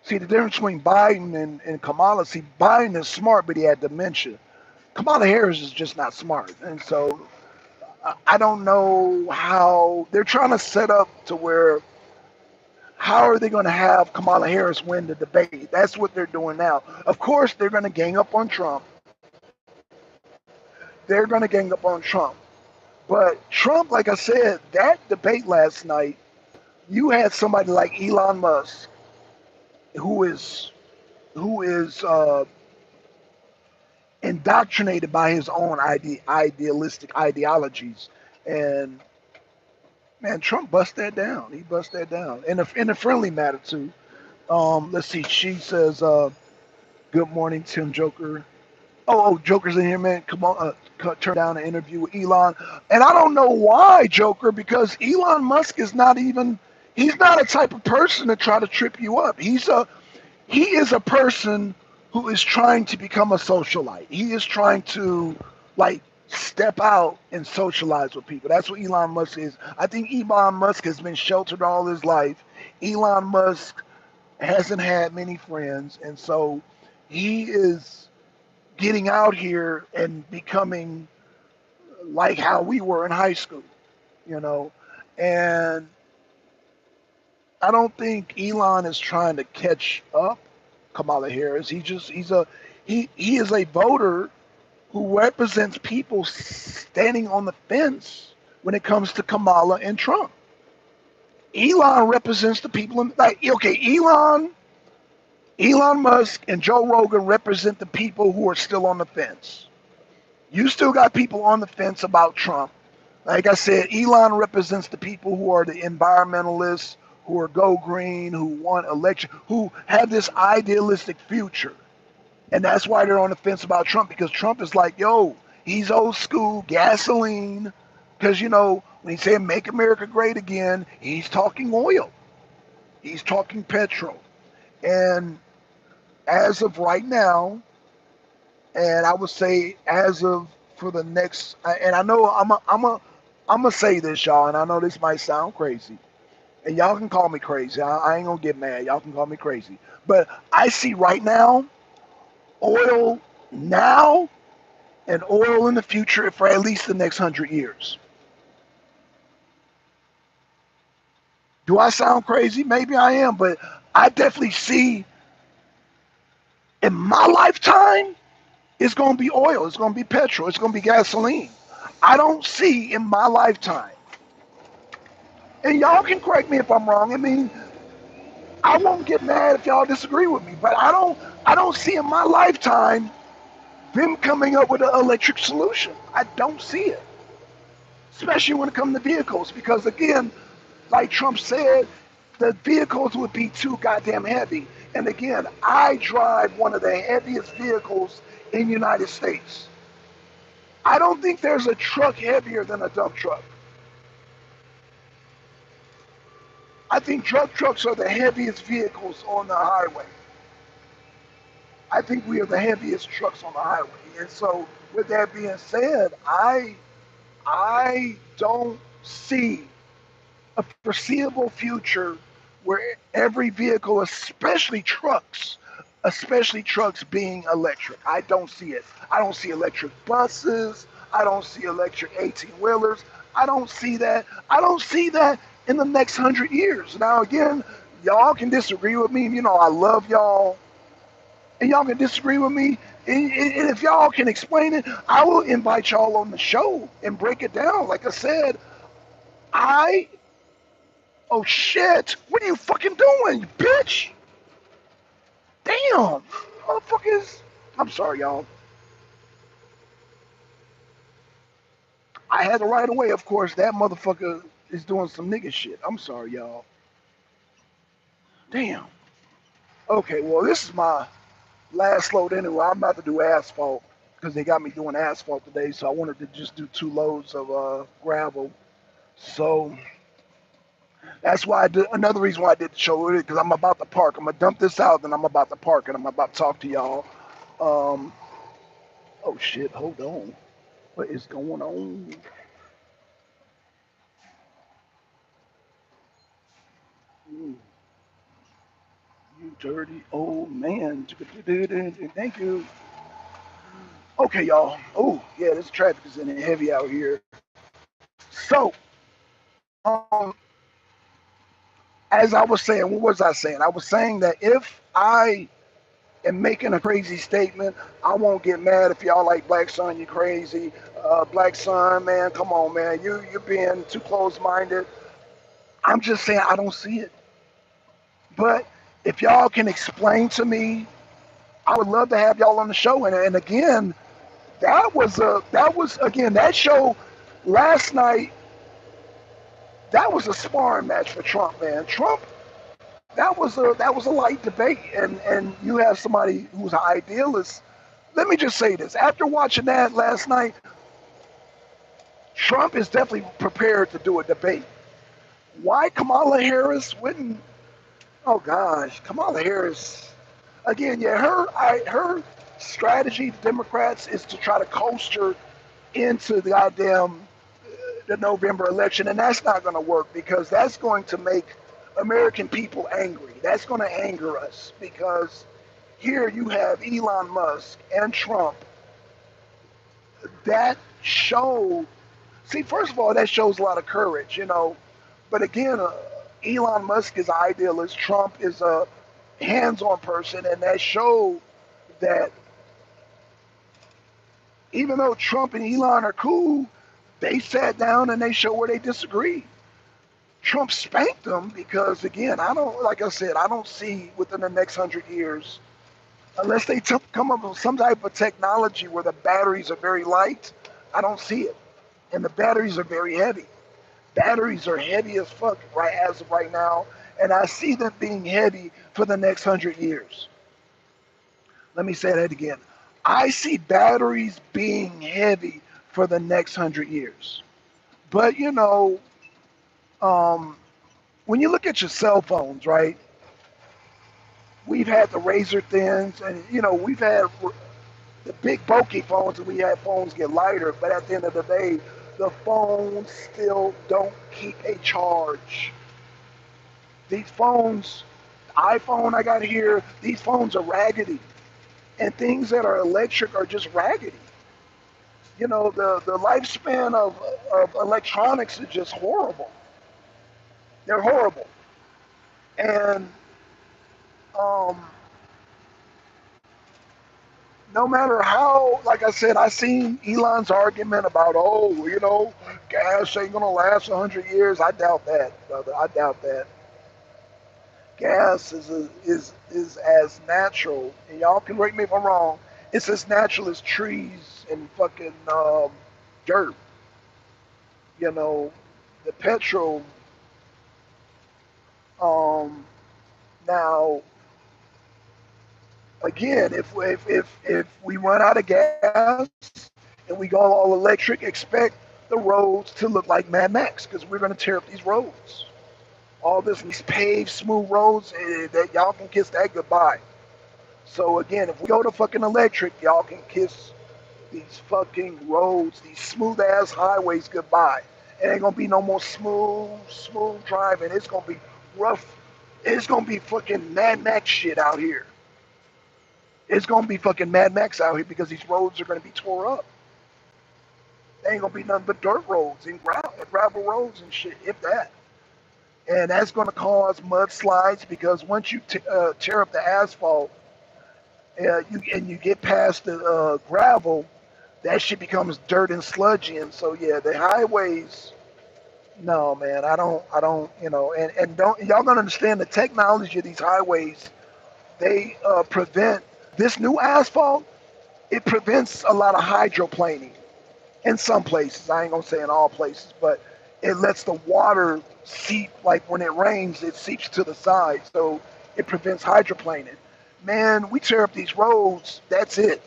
See, the difference between Biden and Kamala, see, Biden is smart, but he had dementia. Kamala Harris is just not smart. And so I don't know how they're trying to set up to where, how are they going to have Kamala Harris win the debate? That's what they're doing now. Of course, they're going to gang up on Trump. They're going to gang up on Trump. But Trump, like I said, that debate last night, you had somebody like Elon Musk, who is indoctrinated by his own idealistic ideologies, and man, Trump bust that down. He bust that down in a friendly matter too. Let's see. She says, "Good morning, Tim Joker." Oh, Joker's in here, man. Come on, turn down an interview with Elon. And I don't know why, Joker, because Elon Musk is not even. He's not a type of person to try to trip you up. He is a person who is trying to become a socialite. He is trying to like step out and socialize with people. That's what Elon Musk is. I think Elon Musk has been sheltered all his life. Elon Musk hasn't had many friends, and so he is getting out here and becoming like how we were in high school, you know. And I don't think Elon is trying to catch up Kamala Harris. He is a voter who represents people standing on the fence when it comes to Kamala and Trump. Elon represents the people Elon Musk and Joe Rogan represent the people who are still on the fence. You still got people on the fence about Trump. Like I said, Elon represents the people who are the environmentalists, who are go green, who want election, who have this idealistic future. And that's why they're on the fence about Trump, because Trump is like, yo, he's old school, gasoline. Because, when he said make America great again, he's talking oil. He's talking petrol. And as of right now, and I would say as of for the next, and I know I'm gonna say this, y'all, and I know this might sound crazy, and y'all can call me crazy. I ain't gonna get mad. Y'all can call me crazy, but I see right now oil now and oil in the future for at least the next 100 years. Do I sound crazy? Maybe I am, but I definitely see in my lifetime it's going to be oil, it's going to be petrol, it's going to be gasoline. I don't see in my lifetime, and y'all can correct me if I'm wrong. I mean, I won't get mad if y'all disagree with me, but I don't see in my lifetime them coming up with an electric solution. I don't see it, especially when it comes to vehicles, because again, like Trump said, the vehicles would be too goddamn heavy. And again, I drive one of the heaviest vehicles in the United States. I don't think there's a truck heavier than a dump truck. I think dump trucks are the heaviest vehicles on the highway. I think we are the heaviest trucks on the highway. And so, with that being said, I don't see a foreseeable future where every vehicle, especially trucks being electric. I don't see it. I don't see electric buses. I don't see electric 18-wheelers. I don't see that. I don't see that in the next 100 years. Now, again, y'all can disagree with me. I love y'all. And y'all can disagree with me. And if y'all can explain it, I will invite y'all on the show and break it down. Like I said, oh shit, what are you fucking doing, you bitch? Damn, motherfuckers. I'm sorry, y'all. I had to right away, of course. That motherfucker, is doing some nigga shit. I'm sorry, y'all. Damn. Okay, well, this is my last load anyway. I'm about to do asphalt because they got me doing asphalt today, so I wanted to just do 2 loads of gravel. So that's why I did. Another reason why I did the show because I'm about to park. I'm gonna dump this out, then I'm about to park, and I'm about to talk to y'all. Um, oh shit! Hold on. What is going on? Ooh, you dirty old man. Thank you. Okay, y'all. Oh yeah, this traffic is in heavy out here. So, um, as I was saying, what was I saying? I was saying that if I am making a crazy statement, I won't get mad if y'all like Black Son, you crazy. Black Son, man, come on, man. You're being too close-minded. I'm just saying I don't see it. But if y'all can explain to me, I would love to have y'all on the show. And again, that show last night. That was a sparring match for Trump, man. Trump, that was a light debate, and you have somebody who's an idealist. Let me just say this: after watching that last night, Trump is definitely prepared to do a debate. Why Kamala Harris wouldn't? Oh gosh, Kamala Harris. Again, yeah, her strategy, the Democrats, is to try to coaster into the goddamn the November election, and that's not going to work because that's going to make American people angry. That's going to anger us because here you have Elon Musk and Trump. That showed. See, first of all, that shows a lot of courage, you know. But again, Elon Musk is an idealist. Trump is a hands-on person, and that showed that even though Trump and Elon are cool, they sat down and they showed where they disagree. Trump spanked them because, again, I don't, like I said, I don't see within the next 100 years, unless they come up with some type of technology where the batteries are very light, I don't see it. And the batteries are very heavy. Batteries are heavy as fuck right as of right now, and I see them being heavy for the next 100 years. Let me say that again. I see batteries being heavy for the next 100 years. But you know, um, when you look at your cell phones, right? We've had the razor thins, and you know, we've had the big bulky phones, and we had phones get lighter. But at the end of the day, the phones still don't keep a charge. These phones, iPhone I got here, these phones are raggedy. And things that are electric are just raggedy. You know, the lifespan of electronics is just horrible. They're horrible. And um, no matter how, like I said, I seen Elon's argument about, oh, you know, gas ain't gonna last 100 years. I doubt that, brother. I doubt that. Gas is as natural, and y'all can rate me if I'm wrong. It's as natural as trees and fucking dirt. You know, the petrol. Um, Now, again, if we run out of gas and we go all electric, expect the roads to look like Mad Max because we're going to tear up these roads. All these paved, smooth roads, that y'all can kiss that goodbye. So again, if we go to fucking electric, y'all can kiss these fucking roads, these smooth ass highways goodbye. It ain't gonna be no more smooth driving. It's gonna be rough. It's gonna be fucking Mad Max shit out here. It's gonna be fucking Mad Max out here because these roads are gonna be tore up. They ain't gonna be nothing but dirt roads and gravel roads and shit, if that. And that's gonna cause mudslides because once you tear up the asphalt, you get past the gravel, that shit becomes dirt and sludgy. And so yeah, the highways. No, man, I don't, you know, and don't y'all gonna understand the technology of these highways? They prevent this new asphalt. It prevents a lot of hydroplaning in some places. I ain't gonna say in all places, but it lets the water seep, like when it rains, it seeps to the side, so it prevents hydroplaning. Man, we tear up these roads, that's it.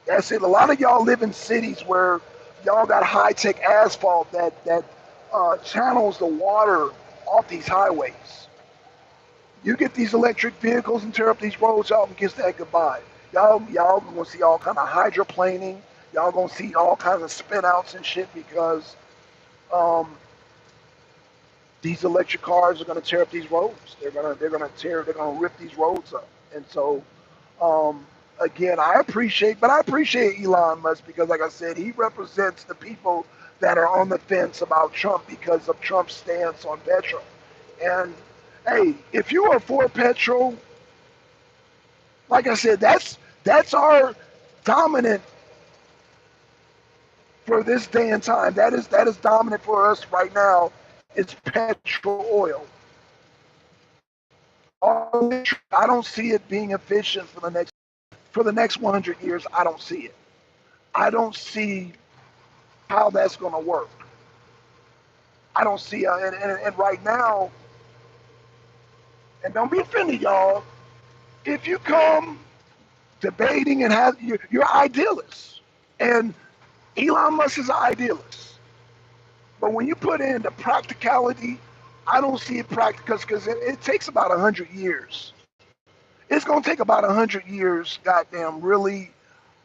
That's it. A lot of y'all live in cities where y'all got high-tech asphalt that channels the water off these highways. You get these electric vehicles and tear up these roads, y'all can kiss that goodbye. Y'all gonna see all kind of hydroplaning. Y'all gonna see all kinds of spin outs and shit because um, these electric cars are gonna tear up these roads. They're gonna rip these roads up. And so um, again, I appreciate Elon Musk because, like I said, he represents the people that are on the fence about Trump because of Trump's stance on petrol. And hey, if you are for petrol, like I said, that's our dominant for this day and time. That is dominant for us right now. It's petrol oil. I don't see it being efficient for the next 100 years. I don't see it. I don't see how that's going to work. I don't see, and right now, and don't be offended, y'all. If you come debating and have you're idealists, and Elon Musk is an idealist, but when you put in the practicality, I don't see it practical because it takes about 100 years. It's going to take about 100 years, goddamn, really,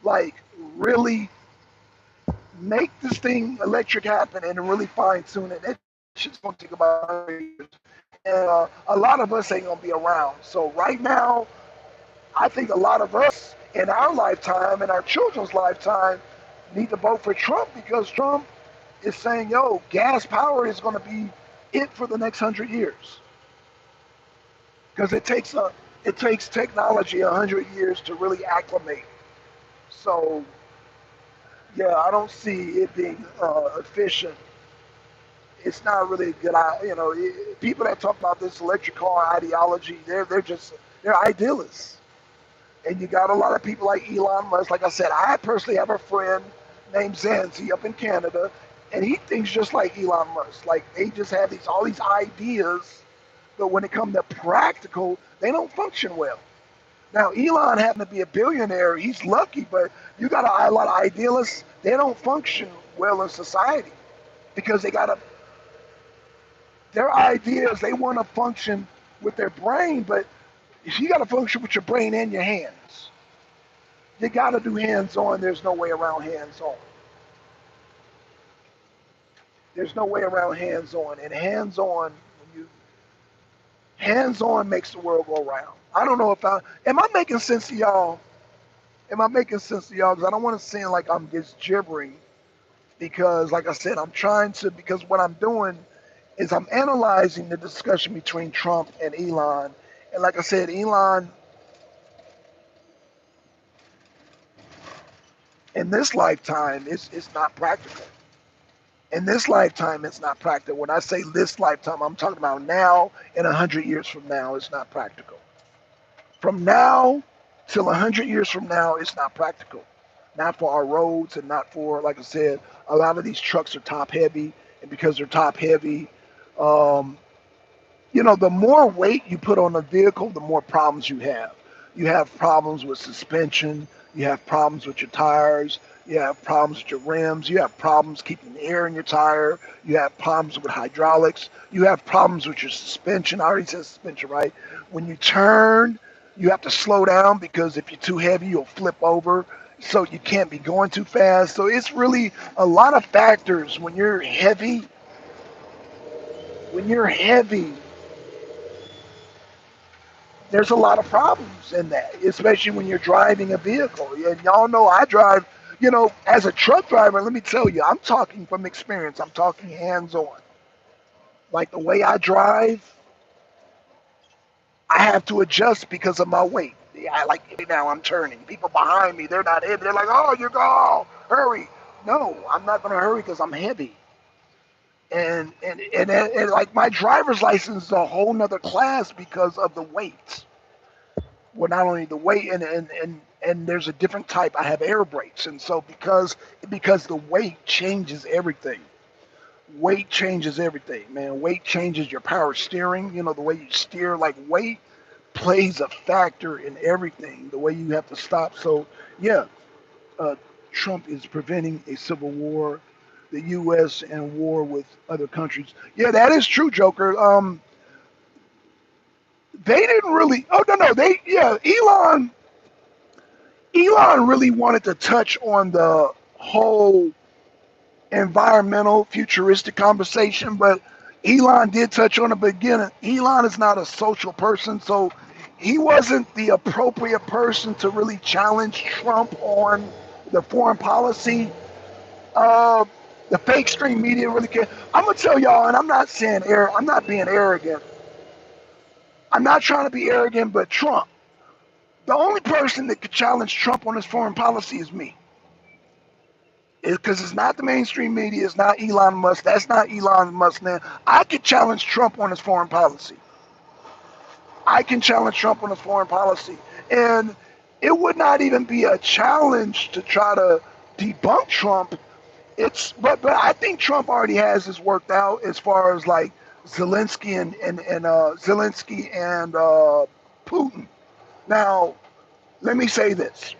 like, really make this thing electric happen and really fine tune it. That shit's gonna take about 100 years, and a lot of us ain't gonna be around. So right now, I think a lot of us in our lifetime and our children's lifetime need to vote for Trump because Trump is saying, "Yo, gas power is gonna be it for the next 100 years." Because it takes technology 100 years to really acclimate. So yeah, I don't see it being efficient. It's not really a good. People that talk about this electric car ideology, they're idealists. And you got a lot of people like Elon Musk. Like I said, I personally have a friend named Zanzi up in Canada, and he thinks just like Elon Musk. Like they just have all these ideas, but when it comes to practical, they don't function well. Now, Elon happened to be a billionaire. He's lucky, but you got a lot of idealists. They don't function well in society because their ideas, they want to function with their brain, but you got to function with your brain and your hands. You got to do hands-on. There's no way around hands-on. There's no way around hands-on. And hands-on makes the world go round. I don't know if am I making sense to y'all? Am I making sense to y'all? Because I don't want to seem like I'm just gibbering. Because, like I said, because what I'm doing is I'm analyzing the discussion between Trump and Elon. And like I said, Elon, in this lifetime, it's not practical. In this lifetime, it's not practical. When I say this lifetime, I'm talking about now and 100 years from now, it's not practical. From now till 100 years from now, it's not practical. Not for our roads and not for, like I said, a lot of these trucks are top heavy. And because they're top heavy, um, the more weight you put on a vehicle, the more problems you have. You have problems with suspension. You have problems with your tires. You have problems with your rims. You have problems keeping the air in your tire. You have problems with hydraulics. You have problems with your suspension. I already said suspension, right? When you turn, you have to slow down because if you're too heavy, you'll flip over. So you can't be going too fast. So it's really a lot of factors when you're heavy. When you're heavy, there's a lot of problems in that, especially when you're driving a vehicle. And y'all know I drive, as a truck driver, let me tell you, I'm talking from experience. I'm talking hands-on. Like the way I drive, I have to adjust because of my weight. I like now I'm turning. People behind me, they're not heavy. They're like, oh, hurry. No, I'm not going to hurry because I'm heavy. And like my driver's license is a whole nother class because of the weight. Well, not only the weight and there's a different type. I have air brakes, and so because the weight changes everything. weight changes everything, man. Weight changes your power steering. You know, the way you steer, like weight plays a factor in everything, the way you have to stop. So, yeah, uh, Trump is preventing a civil war, the U.S. and war with other countries. Yeah, that is true, Joker. They didn't really. Oh no, no, they yeah. Elon really wanted to touch on the whole environmental futuristic conversation, but Elon did touch on the beginning. Elon is not a social person, so he wasn't the appropriate person to really challenge Trump on the foreign policy. Uh, the fake stream media really care. I'm gonna tell y'all, and I'm not saying I'm not being arrogant. I'm not trying to be arrogant, but Trump, the only person that could challenge Trump on his foreign policy is me. Because it's not the mainstream media, it's not Elon Musk. That's not Elon Musk now. I could challenge Trump on his foreign policy. I can challenge Trump on his foreign policy. And it would not even be a challenge to try to debunk Trump. But I think Trump already has this worked out as far as like Zelensky and Putin. Now, let me say this.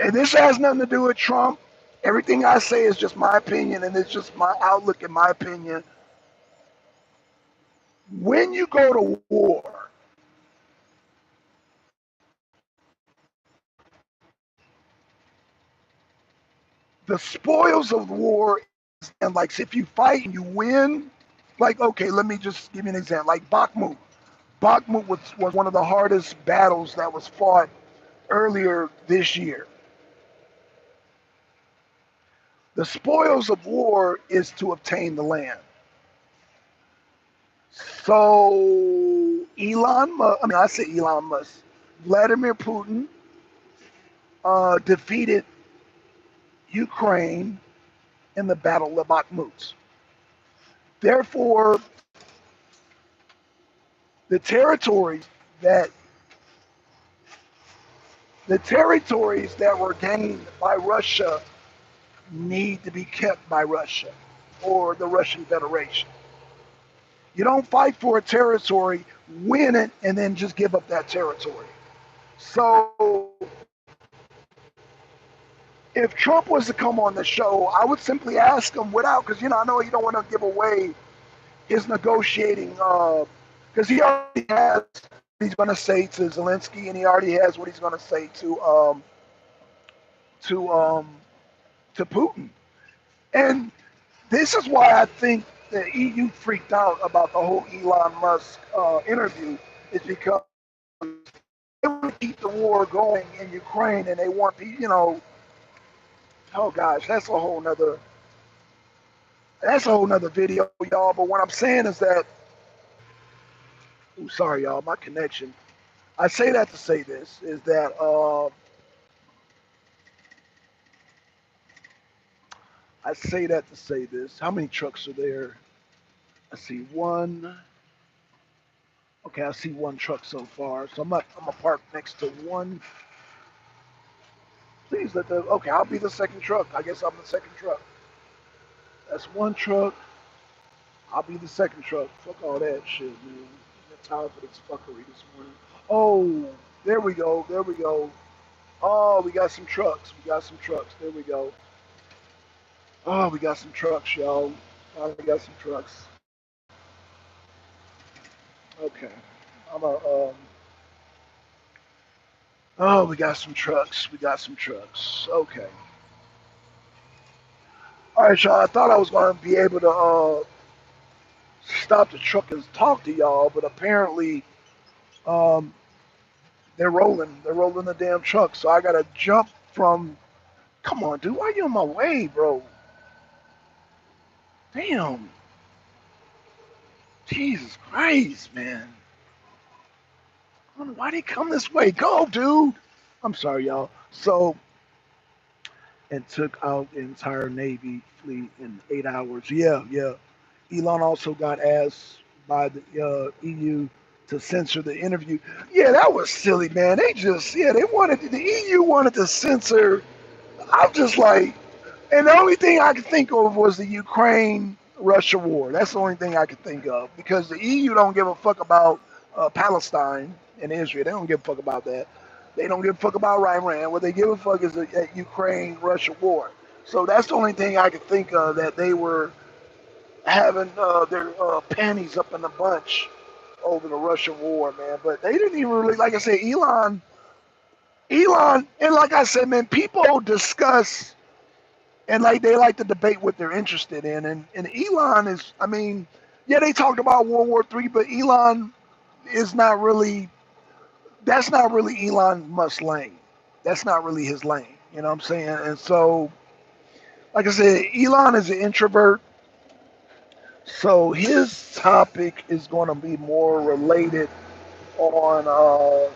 And this has nothing to do with Trump. Everything I say is just my opinion, and it's just my outlook and my opinion. When you go to war, the spoils of war, and like if you fight and you win, like okay, let me just give you an example. Like Bakhmut. Bakhmut was one of the hardest battles that was fought earlier this year. The spoils of war is to obtain the land. So Elon Musk, I mean, I say Elon Musk, Vladimir Putin defeated Ukraine in the Battle of Bakhmut. Therefore, the territories that the territories that were gained by Russia need to be kept by Russia or the Russian Federation. You don't fight for a territory, win it, and then just give up that territory. So if Trump was to come on the show, I would simply ask him without, because I know you don't want to give away his negotiating, because he already has what he's going to say to Zelensky, and he already has what he's going to say to um, to Putin. And this is why I think the EU freaked out about the whole Elon Musk interview, is because they want to keep the war going in Ukraine, and they want oh gosh, that's a whole nother video, y'all. But what I'm saying is that, sorry, y'all, my connection. I say that to say this is that I say that to say this. How many trucks are there? I see one. Okay, I see one truck so far. So I'm gonna park next to one. Please let the. Okay, I'll be the second truck. I guess I'm the second truck. That's one truck. I'll be the second truck. Fuck all that shit, man. I'm tired for this fuckery this morning. Oh, there we go. There we go. Oh, we got some trucks. We got some trucks. There we go. Oh, we got some trucks, y'all. Oh, we got some trucks. Okay. I'm a. Oh, we got some trucks. We got some trucks. Okay. All right, y'all. I thought I was going to be able to stop the truck and talk to y'all, but apparently um, they're rolling. They're rolling the damn truck. So I got to jump from. Come on, dude. Why are you on my way, bro? Damn. Jesus Christ, man. I don't know why they come this way. Go, dude. I'm sorry, y'all. So, and took out the entire Navy fleet in 8 hours. Yeah, yeah. Elon also got asked by the EU to censor the interview. Yeah, that was silly, man. They wanted, the EU wanted to censor. I'm just like, And the only thing I could think of was the Ukraine-Russia war. That's the only thing I could think of because the EU don't give a fuck about Palestine and Israel. They don't give a fuck about that. They don't give a fuck about Iran. What they give a fuck is the Ukraine-Russia war. So that's the only thing I could think of that they were having their panties up in a bunch over the Russian war, man. But they didn't even really, like I said, Elon, and like I said, man, people discuss and like they like to debate what they're interested in. And Elon is, I mean, yeah, they talked about World War III, but Elon is not really. That's not really Elon Musk's lane. That's not really his lane. You know what I'm saying? And so, like I said, Elon is an introvert. So his topic is going to be more related on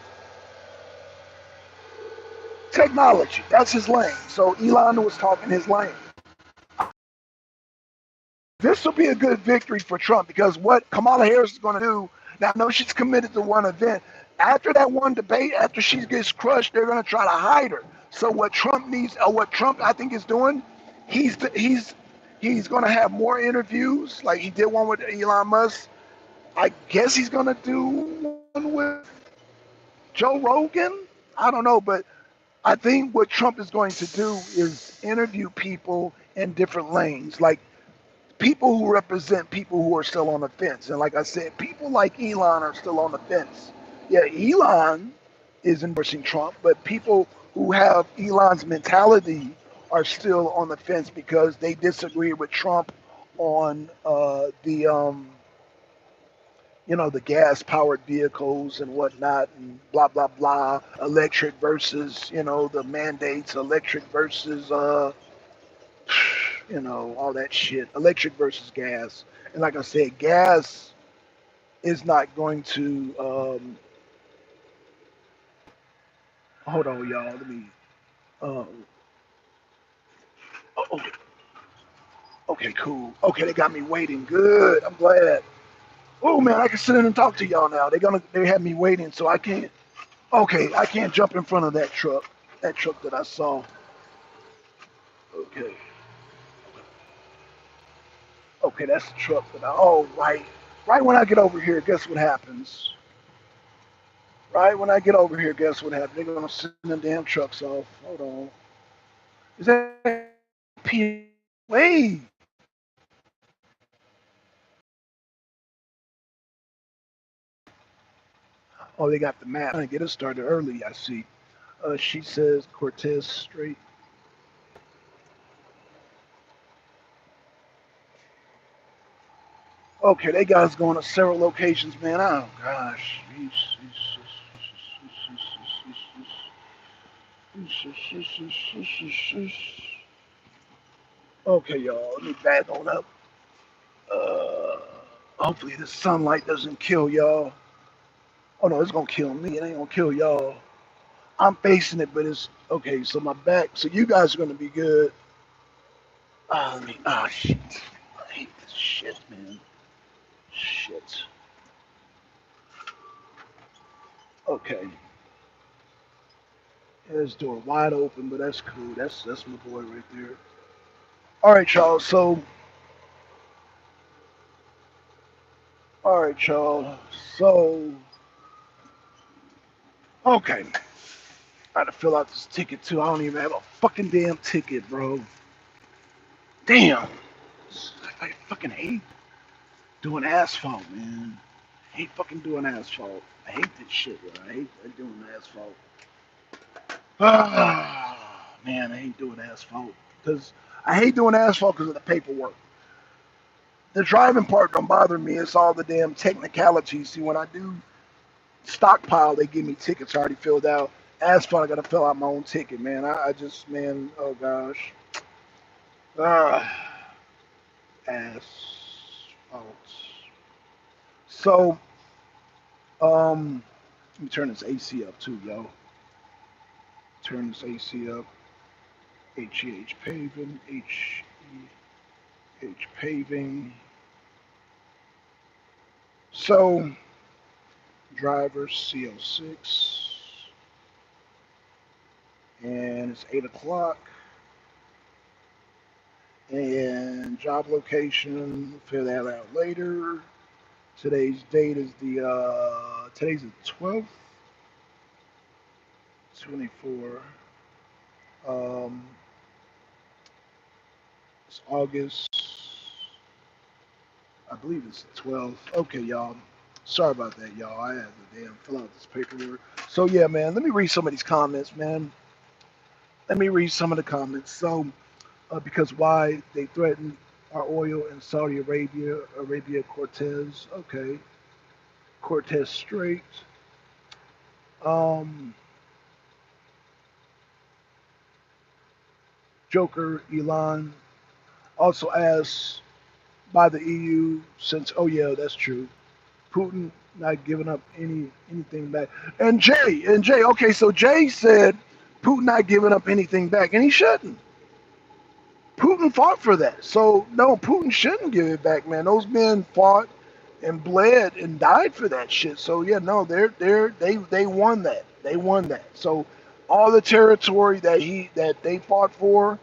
technology. That's his lane. So Elon was talking his lane. This will be a good victory for Trump because what Kamala Harris is going to do, now I know she's committed to one event. After that one debate, after she gets crushed, they're going to try to hide her. So what Trump needs, or what Trump I think is doing, he's going to have more interviews, like he did one with Elon Musk. I guess he's going to do one with Joe Rogan. I don't know, but I think what Trump is going to do is interview people in different lanes. Like people who represent people who are still on the fence. And like I said, people like Elon are still on the fence. Yeah, Elon is endorsing Trump, but people who have Elon's mentality are still on the fence because they disagree with Trump on the gas powered vehicles and whatnot and blah blah blah, electric versus the mandates, electric versus all that shit. Electric versus gas. And like I said, gas is not going to. Hold on, y'all. Let me. Um, okay, okay, cool. Okay, they got me waiting. Good. I'm glad. Oh man, I can sit in and talk to y'all now. They have me waiting, so I can't. Okay, I can't jump in front of that truck. That truck that I saw. Okay. Okay, that's the truck that I. Oh, right. Right when I get over here, guess what happens? Right when I get over here, guess what happens? They're gonna send the damn trucks off. Hold on. Is that P? Wait. Oh, they got the map. I'm gonna get us started early. I see. She says Cortez Strait. Okay, they got us going to several locations, man. Oh gosh. Okay, y'all. Let me back on up. Uh, hopefully the sunlight doesn't kill y'all. Oh no, it's gonna kill me. It ain't gonna kill y'all. I'm facing it, but it's okay. So my back. So you guys are gonna be good. Shit. I hate this shit, man. Shit. Okay. Yeah, this door wide open, but that's cool. That's my boy right there. All right, y'all. So, all right, y'all. So, okay. I had to fill out this ticket too. I don't even have a fucking damn ticket, bro. Damn. I fucking hate doing asphalt, man. I hate fucking doing asphalt. I hate this shit, bro. I hate doing asphalt. Ah, man, I hate doing asphalt because I hate doing asphalt because of the paperwork. The driving part don't bother me. It's all the damn technicalities. See, when I do stockpile, they give me tickets already filled out. Asphalt, I gotta fill out my own ticket, man. I just, man, oh gosh. Ah, asphalt. So, let me turn this AC up too, yo. Turn this AC up. HEH paving, HEH paving. So, driver CO6, and it's 8 o'clock. And job location, fill that out later. Today's date is today's the 12th, 24. Um, it's August. I believe it's the 12th. Okay, y'all. Sorry about that, y'all. I had to damn fill out this paperwork. So yeah, man. Let me read some of these comments, man. Let me read some of the comments. So, because why they threatened our oil in Saudi Arabia, Cortez. Okay, Cortez Strait. Um, Joker Elon also asked by the EU since. Oh yeah, that's true. Putin not giving up anything back. And Jay. Okay, so Jay said Putin not giving up anything back, and he shouldn't. Putin fought for that, so no, Putin shouldn't give it back, man. Those men fought and bled and died for that shit. So yeah, no, they won that. They won that. So all the territory that they fought for,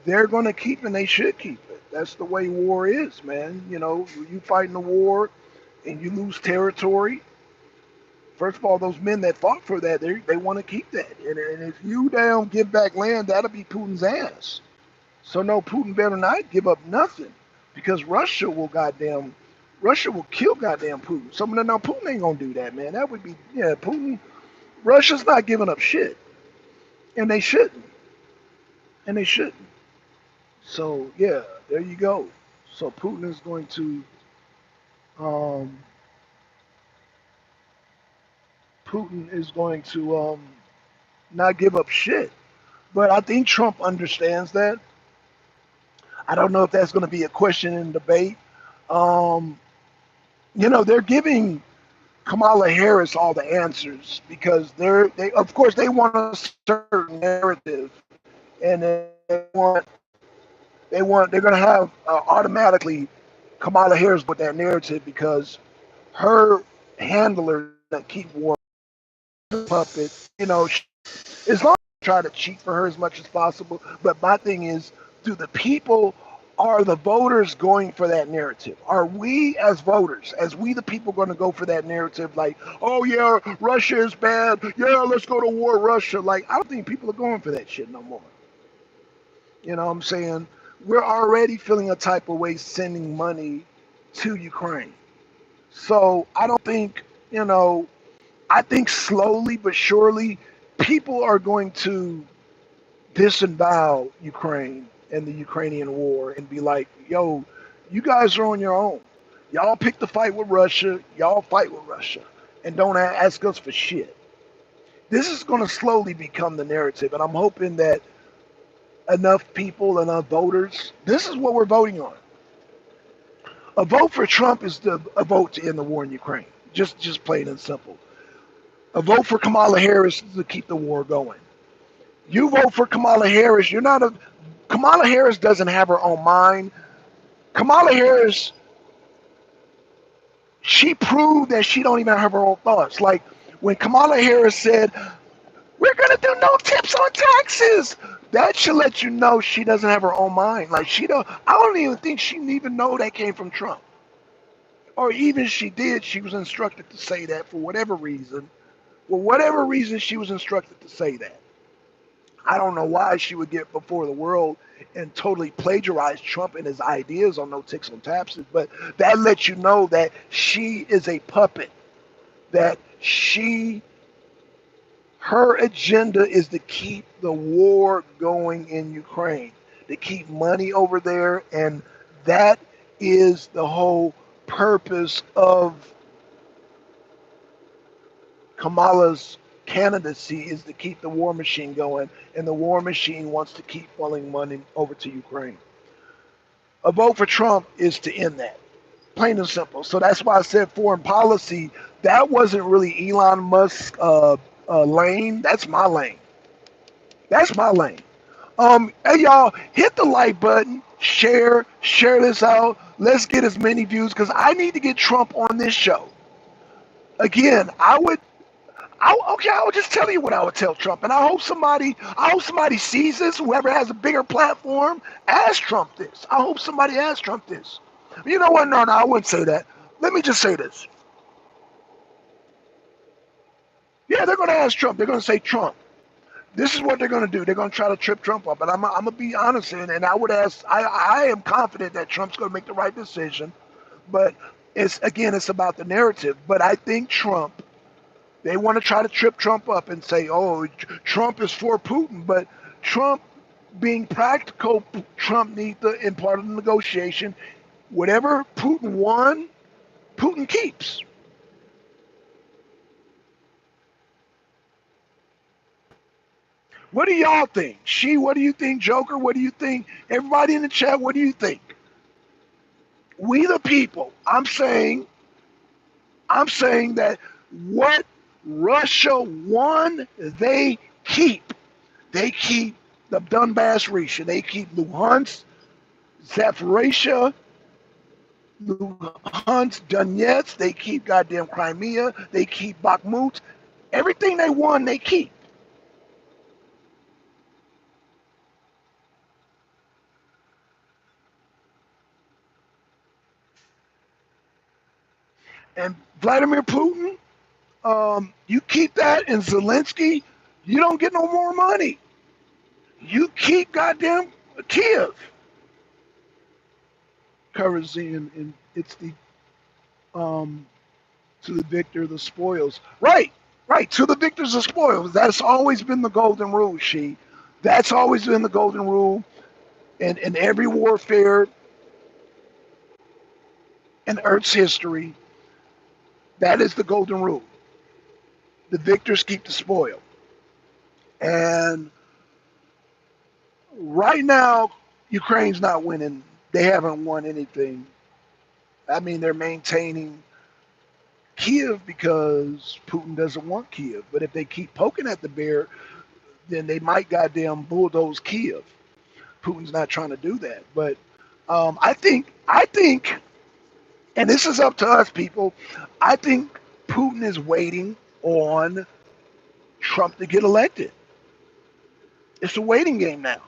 they're gonna keep and they should keep it. That's the way war is, man. You know, you fight in a war and you lose territory. First of all, those men that fought for that, they want to keep that. And if you down give back land, that'll be Putin's ass. So no, Putin better not give up nothing, because Russia will kill goddamn Putin. So no, Putin ain't gonna do that, man. That would be, yeah, Putin. Russia's not giving up shit, and they shouldn't, and they shouldn't. So yeah, there you go. So Putin is going to, um, not give up shit. But I think Trump understands that. I don't know if that's going to be a question in debate. Um, they're giving Kamala Harris all the answers because they of course they want a certain narrative, and they're going to have automatically Kamala Harris with that narrative because her handlers that keep war puppet, as long as they try to cheat for her as much as possible. But my thing is, do the people, are the voters going for that narrative? Are we as voters, as we the people, going to go for that narrative? Like, oh yeah, Russia is bad. Yeah, let's go to war, Russia. Like, I don't think people are going for that shit no more. You know what I'm saying? We're already feeling a type of way sending money to Ukraine. So I don't think, I think slowly but surely people are going to disavow Ukraine and the Ukrainian war and be like, yo, you guys are on your own. Y'all pick the fight with Russia. Y'all fight with Russia. And don't ask us for shit. This is going to slowly become the narrative. And I'm hoping that enough people, enough voters, this is what we're voting on. A vote for Trump is a vote to end the war in Ukraine. Just plain and simple. A vote for Kamala Harris is to keep the war going. You vote for Kamala Harris, Kamala Harris doesn't have her own mind. Kamala Harris, she proved that she don't even have her own thoughts. Like when Kamala Harris said, we're gonna do no tips on taxes, that should let you know she doesn't have her own mind. Like I don't even think she even know that came from Trump. Or even she did, she was instructed to say that for whatever reason. For whatever reason, she was instructed to say that. I don't know why she would get before the world and totally plagiarize Trump and his ideas on no ticks on taxes, but that lets you know that she is a puppet. That her agenda is to keep the war going in Ukraine, to keep money over there, and that is the whole purpose of Kamala's candidacy, is to keep the war machine going, and the war machine wants to keep funneling money over to Ukraine. A vote for Trump is to end that, plain and simple. So that's why I said foreign policy. That wasn't really Elon Musk's lane. That's my lane. That's my lane. Hey y'all, hit the like button, share this out. Let's get as many views because I need to get Trump on this show. Again, I would just tell you what I would tell Trump, and I hope somebody sees this. Whoever has a bigger platform, ask Trump this. I hope somebody asks Trump this. You know what? No, I wouldn't say that. Let me just say this. Yeah, they're going to ask Trump. They're going to say, Trump, this is what they're going to do. They're going to try to trip Trump up. And I'm going to be honest, and I would ask, I am confident that Trump's going to make the right decision. But it's about the narrative. But I think Trump, they want to try to trip Trump up and say, oh, Trump is for Putin. But Trump, being practical, Trump needs to, in part of the negotiation, whatever Putin won, Putin keeps. What do y'all think? What do you think? Joker, what do you think? Everybody in the chat, what do you think? We the people. I'm saying that what Russia won, they keep. They keep the Donbass region. They keep Luhansk, Zaporizhia, Luhansk, Donetsk. They keep goddamn Crimea. They keep Bakhmut. Everything they won, they keep. And Vladimir Putin, you keep that, and Zelensky, you don't get no more money. You keep goddamn Kiev. Currency, and it's the um, to the victor the spoils. Right, right. To the victors the spoils. That's always been the golden rule. That's always been the golden rule in every warfare in Earth's history. That is the golden rule. The victors keep the spoil. And right now, Ukraine's not winning. They haven't won anything. I mean, they're maintaining Kiev because Putin doesn't want Kiev. But if they keep poking at the bear, then they might goddamn bulldoze Kiev. Putin's not trying to do that. But I think, and this is up to us, people. I think Putin is waiting on Trump to get elected. It's a waiting game now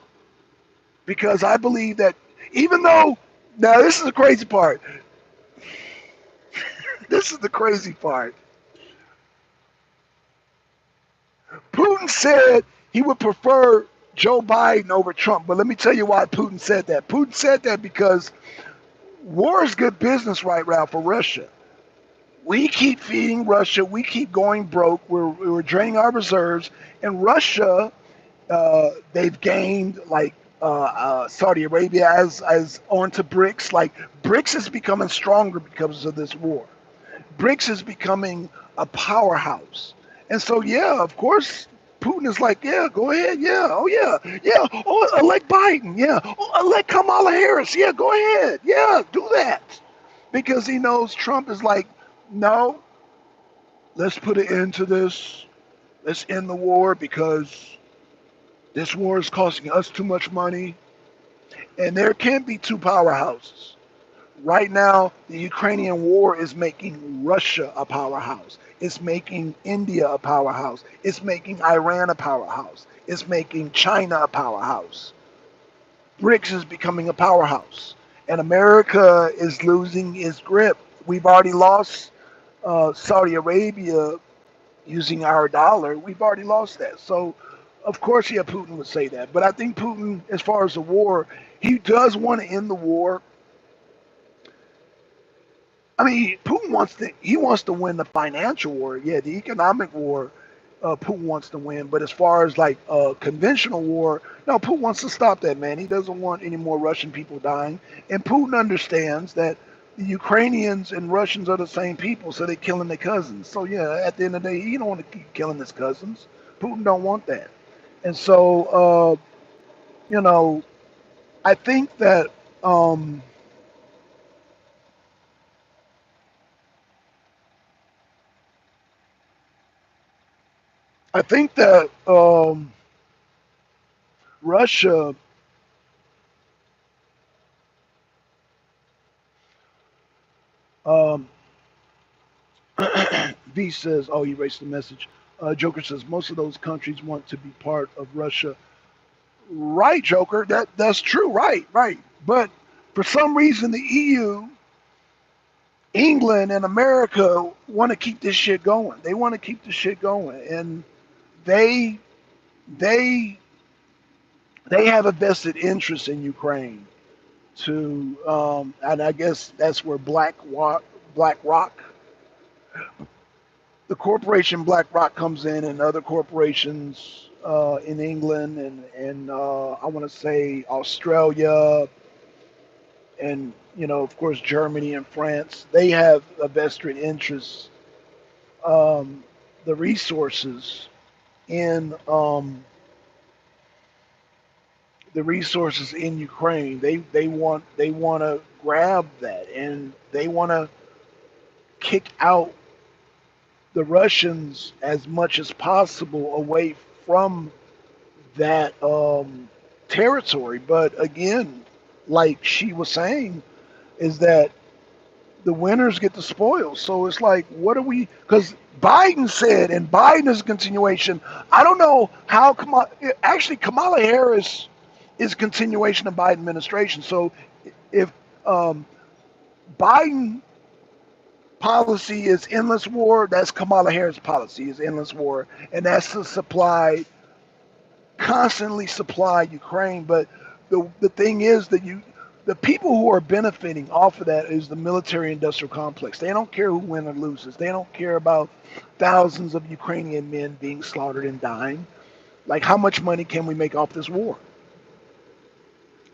because I believe that even though now this is the crazy part. This is the crazy part. Putin said he would prefer Joe Biden over Trump. But let me tell you why Putin said that. Putin said that because war is good business right now for Russia. We keep feeding Russia. We keep going broke. We're draining our reserves. And Russia, they've gained like Saudi Arabia as onto BRICS. Like BRICS is becoming stronger because of this war. BRICS is becoming a powerhouse. And so, yeah, of course, Putin is like, yeah, go ahead. Yeah. Oh, yeah. Yeah. Oh, elect Biden. Yeah. Oh, elect Kamala Harris. Yeah, go ahead. Yeah, do that. Because he knows Trump is like, no, let's put an end to this. Let's end the war because this war is costing us too much money. And there can't be two powerhouses. Right now, the Ukrainian war is making Russia a powerhouse. It's making India a powerhouse. It's making Iran a powerhouse. It's making China a powerhouse. BRICS is becoming a powerhouse. And America is losing its grip. We've already lost Saudi Arabia using our dollar. We've already lost that. So, of course, yeah, Putin would say that. But I think Putin, as far as the war, he does want to end the war. I mean, Putin wants to win the financial war. Yeah, the economic war, Putin wants to win. But as far as like conventional war, no, Putin wants to stop that, man. He doesn't want any more Russian people dying. And Putin understands that the Ukrainians and Russians are the same people, so they're killing their cousins. So yeah, at the end of the day, he don't want to keep killing his cousins. Putin don't want that. And so, you know, I think that um, Russia. Um, V says, "Oh, you erased the message." Joker says most of those countries want to be part of Russia. Right, Joker. That's true. Right, right. But for some reason, the EU, England, and America want to keep this shit going. They want to keep this shit going, and they they they have a vested interest in Ukraine. And I guess that's where BlackRock, the corporation BlackRock comes in, and other corporations in England and I want to say Australia, and of course Germany and France. They have a vested interest, um, the resources in Ukraine. They want to grab that, and they want to kick out the Russians as much as possible away from that territory. But again, like she was saying, is that the winners get the spoils. So it's like, what are we? Because Biden said, and Biden is a continuation. I don't know how actually Kamala Harris is a continuation of Biden administration. So if um, Biden policy is endless war, that's Kamala Harris policy is endless war, and that's to constantly supply Ukraine. But the thing is that the people who are benefiting off of that is the military industrial complex. They don't care who wins or loses. They don't care about thousands of Ukrainian men being slaughtered and dying. Like, how much money can we make off this war?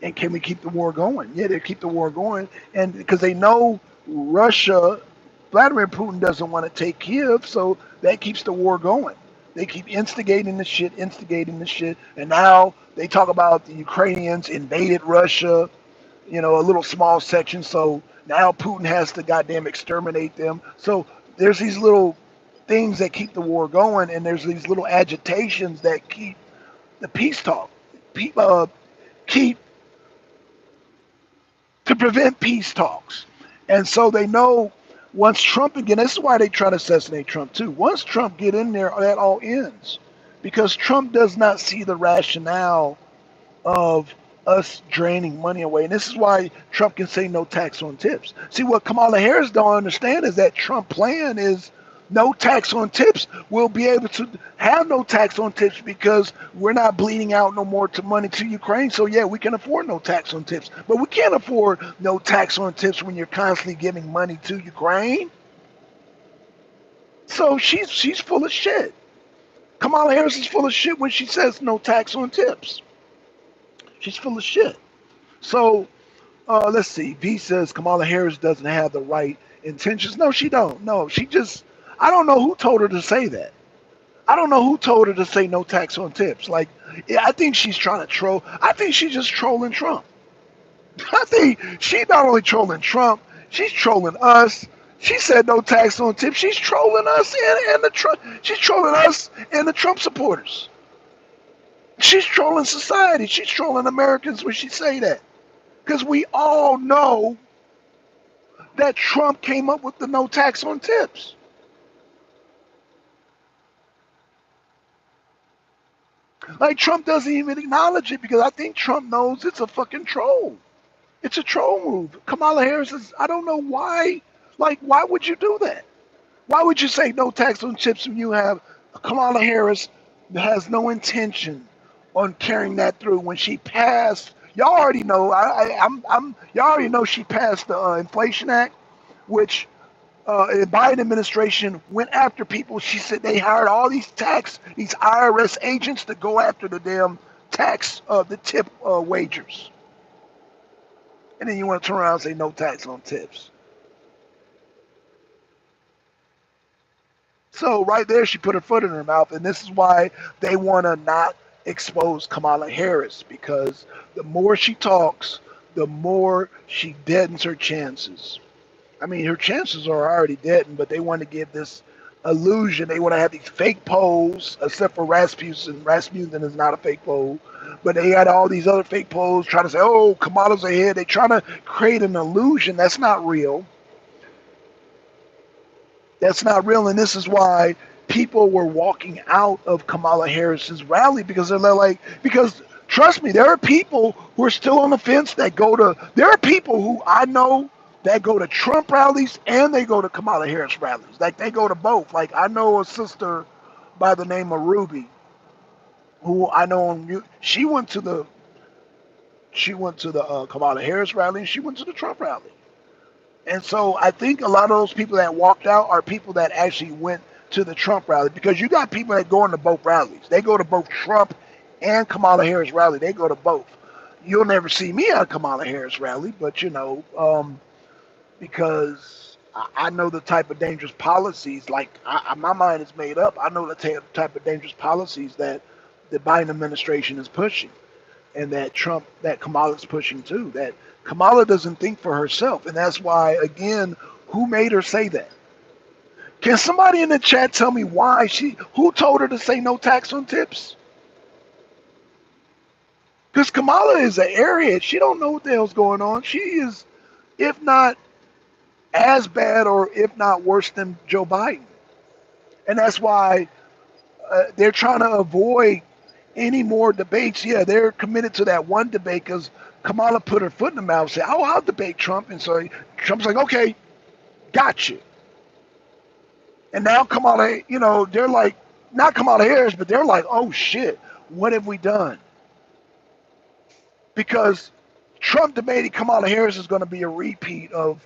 And can we keep the war going? Yeah, they keep the war going. And because they know Russia, Vladimir Putin doesn't want to take Kiev, so that keeps the war going. They keep instigating the shit, and now they talk about the Ukrainians invaded Russia, a little small section, so now Putin has to goddamn exterminate them. So there's these little things that keep the war going, and there's these little agitations that keep the peace talk, keep to prevent peace talks. And so they know once Trump again, this is why they try to assassinate Trump too. Once Trump get in there, that all ends. Because Trump does not see the rationale of us draining money away. And this is why Trump can say no tax on tips. See, what Kamala Harris don't understand is that Trump plan is no tax on tips. We'll be able to have no tax on tips because we're not bleeding out no more to money to Ukraine. So yeah, we can afford no tax on tips. But we can't afford no tax on tips when you're constantly giving money to Ukraine. So she's full of shit. Kamala Harris is full of shit when she says no tax on tips. She's full of shit. So let's see. V says Kamala Harris doesn't have the right intentions. No, she don't. No, she just. I don't know who told her to say that. I don't know who told her to say no tax on tips. Like, yeah, I think she's trying to troll. I think she's just trolling Trump. I think she's not only trolling Trump, she's trolling us. She said no tax on tips. She's trolling us and the Trump. She's trolling us and the Trump supporters. She's trolling society. She's trolling Americans when she say that. Because we all know that Trump came up with the no tax on tips. Like, Trump doesn't even acknowledge it because I think Trump knows it's a fucking troll. It's a troll move. Kamala Harris is, I don't know why. Like, why would you do that? Why would you say no tax on tips when you have Kamala Harris that has no intention on carrying that through when she passed? Y'all already know. Y'all already know she passed the Inflation Act, which the Biden administration went after people. She said they hired all these IRS agents to go after the damn the tip wagers. And then you want to turn around and say no tax on tips. So right there, she put her foot in her mouth, and this is why they want to not expose Kamala Harris, because the more she talks, the more she deadens her chances. I mean, her chances are already deadened, but they want to give this illusion. They want to have these fake polls, except for Rasmussen. Rasmussen is not a fake poll, but they had all these other fake polls trying to say, oh, Kamala's ahead. They're trying to create an illusion that's not real. That's not real, and this is why people were walking out of Kamala Harris's rally because they're like, because trust me, there are people who are still on the fence that go to, there are people who I know that go to Trump rallies and they go to Kamala Harris rallies. Like they go to both. Like I know a sister by the name of Ruby who I know she went to the Kamala Harris rally and she went to the Trump rally. And so I think a lot of those people that walked out are people that actually went to the Trump rally because you got people that go into both rallies. They go to both Trump and Kamala Harris rally. They go to both. You'll never see me at a Kamala Harris rally, but because I know the type of dangerous policies. Like my mind is made up. I know the type of dangerous policies that the Biden administration is pushing, and that Kamala's pushing too. That Kamala doesn't think for herself, and that's why, again, who made her say that? Can somebody in the chat tell me who told her to say no tax on tips? Because Kamala is an airhead. She don't know what the hell's going on. She is, if not as bad or if not worse than Joe Biden. And that's why they're trying to avoid any more debates. Yeah, they're committed to that one debate because Kamala put her foot in the mouth and said, "Oh, I'll debate Trump." And so Trump's like, "Okay, gotcha." And now Kamala, they're like, not Kamala Harris, but they're like, "Oh shit, what have we done?" Because Trump debating Kamala Harris is going to be a repeat of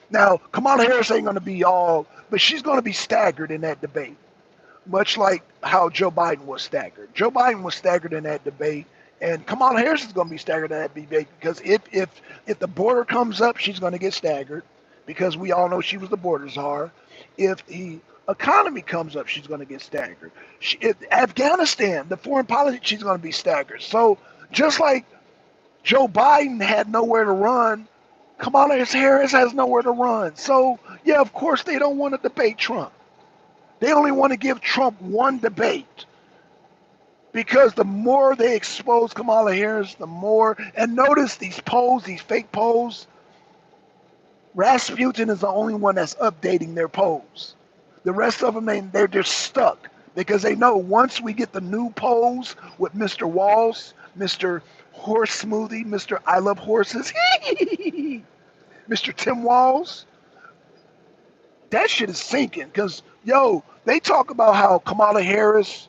now Kamala Harris ain't going to be all, but she's going to be staggered in that debate. Much like how Joe Biden was staggered. Joe Biden was staggered in that debate, and Kamala Harris is going to be staggered in that debate because if the border comes up, she's going to get staggered because we all know she was the border czar. If the economy comes up, she's going to get staggered. If Afghanistan, the foreign policy, she's going to be staggered. So just like Joe Biden had nowhere to run, Kamala Harris has nowhere to run. So yeah, of course they don't want to debate Trump. They only want to give Trump one debate because the more they expose Kamala Harris, the more. And notice these polls, these fake polls. Rasputin is the only one that's updating their polls. The rest of them, they're just stuck because they know once we get the new polls with Mr. Walls, Mr. Horse Smoothie, Mr. I Love Horses, Mr. Tim Walls, that shit is sinking because, they talk about how Kamala Harris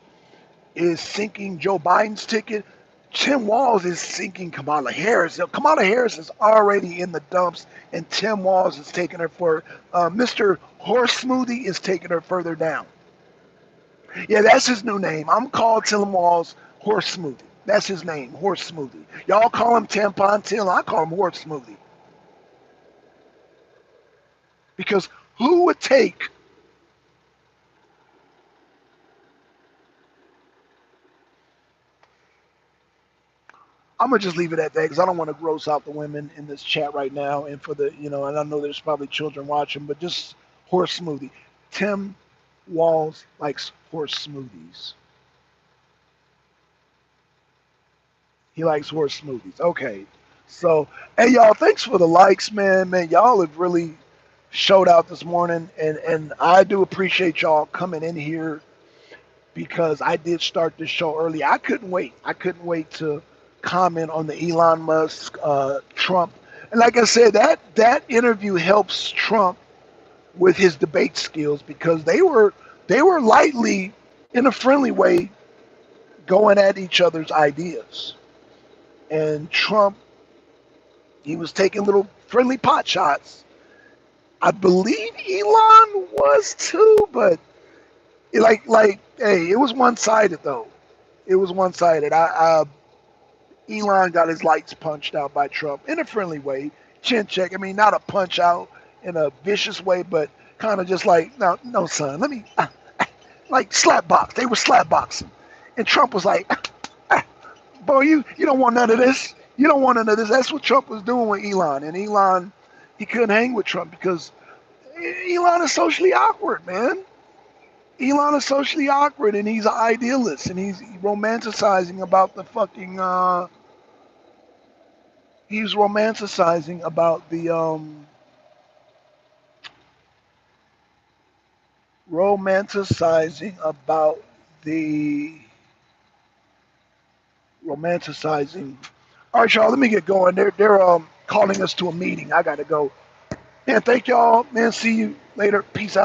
is sinking Joe Biden's ticket. Tim Walz is sinking Kamala Harris. Kamala Harris is already in the dumps, and Tim Walz is taking her for Mr. Horse Smoothie is taking her further down. Yeah, that's his new name. I'm called Tim Walz Horse Smoothie. That's his name, Horse Smoothie. Y'all call him Tampon Tim. I call him Horse Smoothie. Because who would take I'm gonna just leave it at that because I don't want to gross out the women in this chat right now, and for the and I know there's probably children watching, but just horse smoothie. Tim Walz likes horse smoothies. He likes horse smoothies. Okay, so hey y'all, thanks for the likes, man. Y'all have really showed out this morning, and I do appreciate y'all coming in here because I did start this show early. I couldn't wait. I couldn't wait to comment on the Elon Musk, Trump, and like I said, that interview helps Trump with his debate skills because they were lightly, in a friendly way, going at each other's ideas, and Trump, he was taking little friendly pot shots. I believe Elon was too, but hey, it was one sided though. It was one sided. Elon got his lights punched out by Trump in a friendly way, chin check. I mean, not a punch out in a vicious way, but kind of just like, no, son, let me, like slap box. They were slap boxing, and Trump was like, boy, you don't want none of this. You don't want none of this. That's what Trump was doing with Elon, and Elon, he couldn't hang with Trump because Elon is socially awkward, man. Elon is socially awkward, and he's an idealist, and he's romanticizing about the fucking. He's romanticizing about the romanticizing about the romanticizing. All right, y'all. Let me get going. They're calling us to a meeting. I gotta go. Man, thank y'all. Man, see you later. Peace out.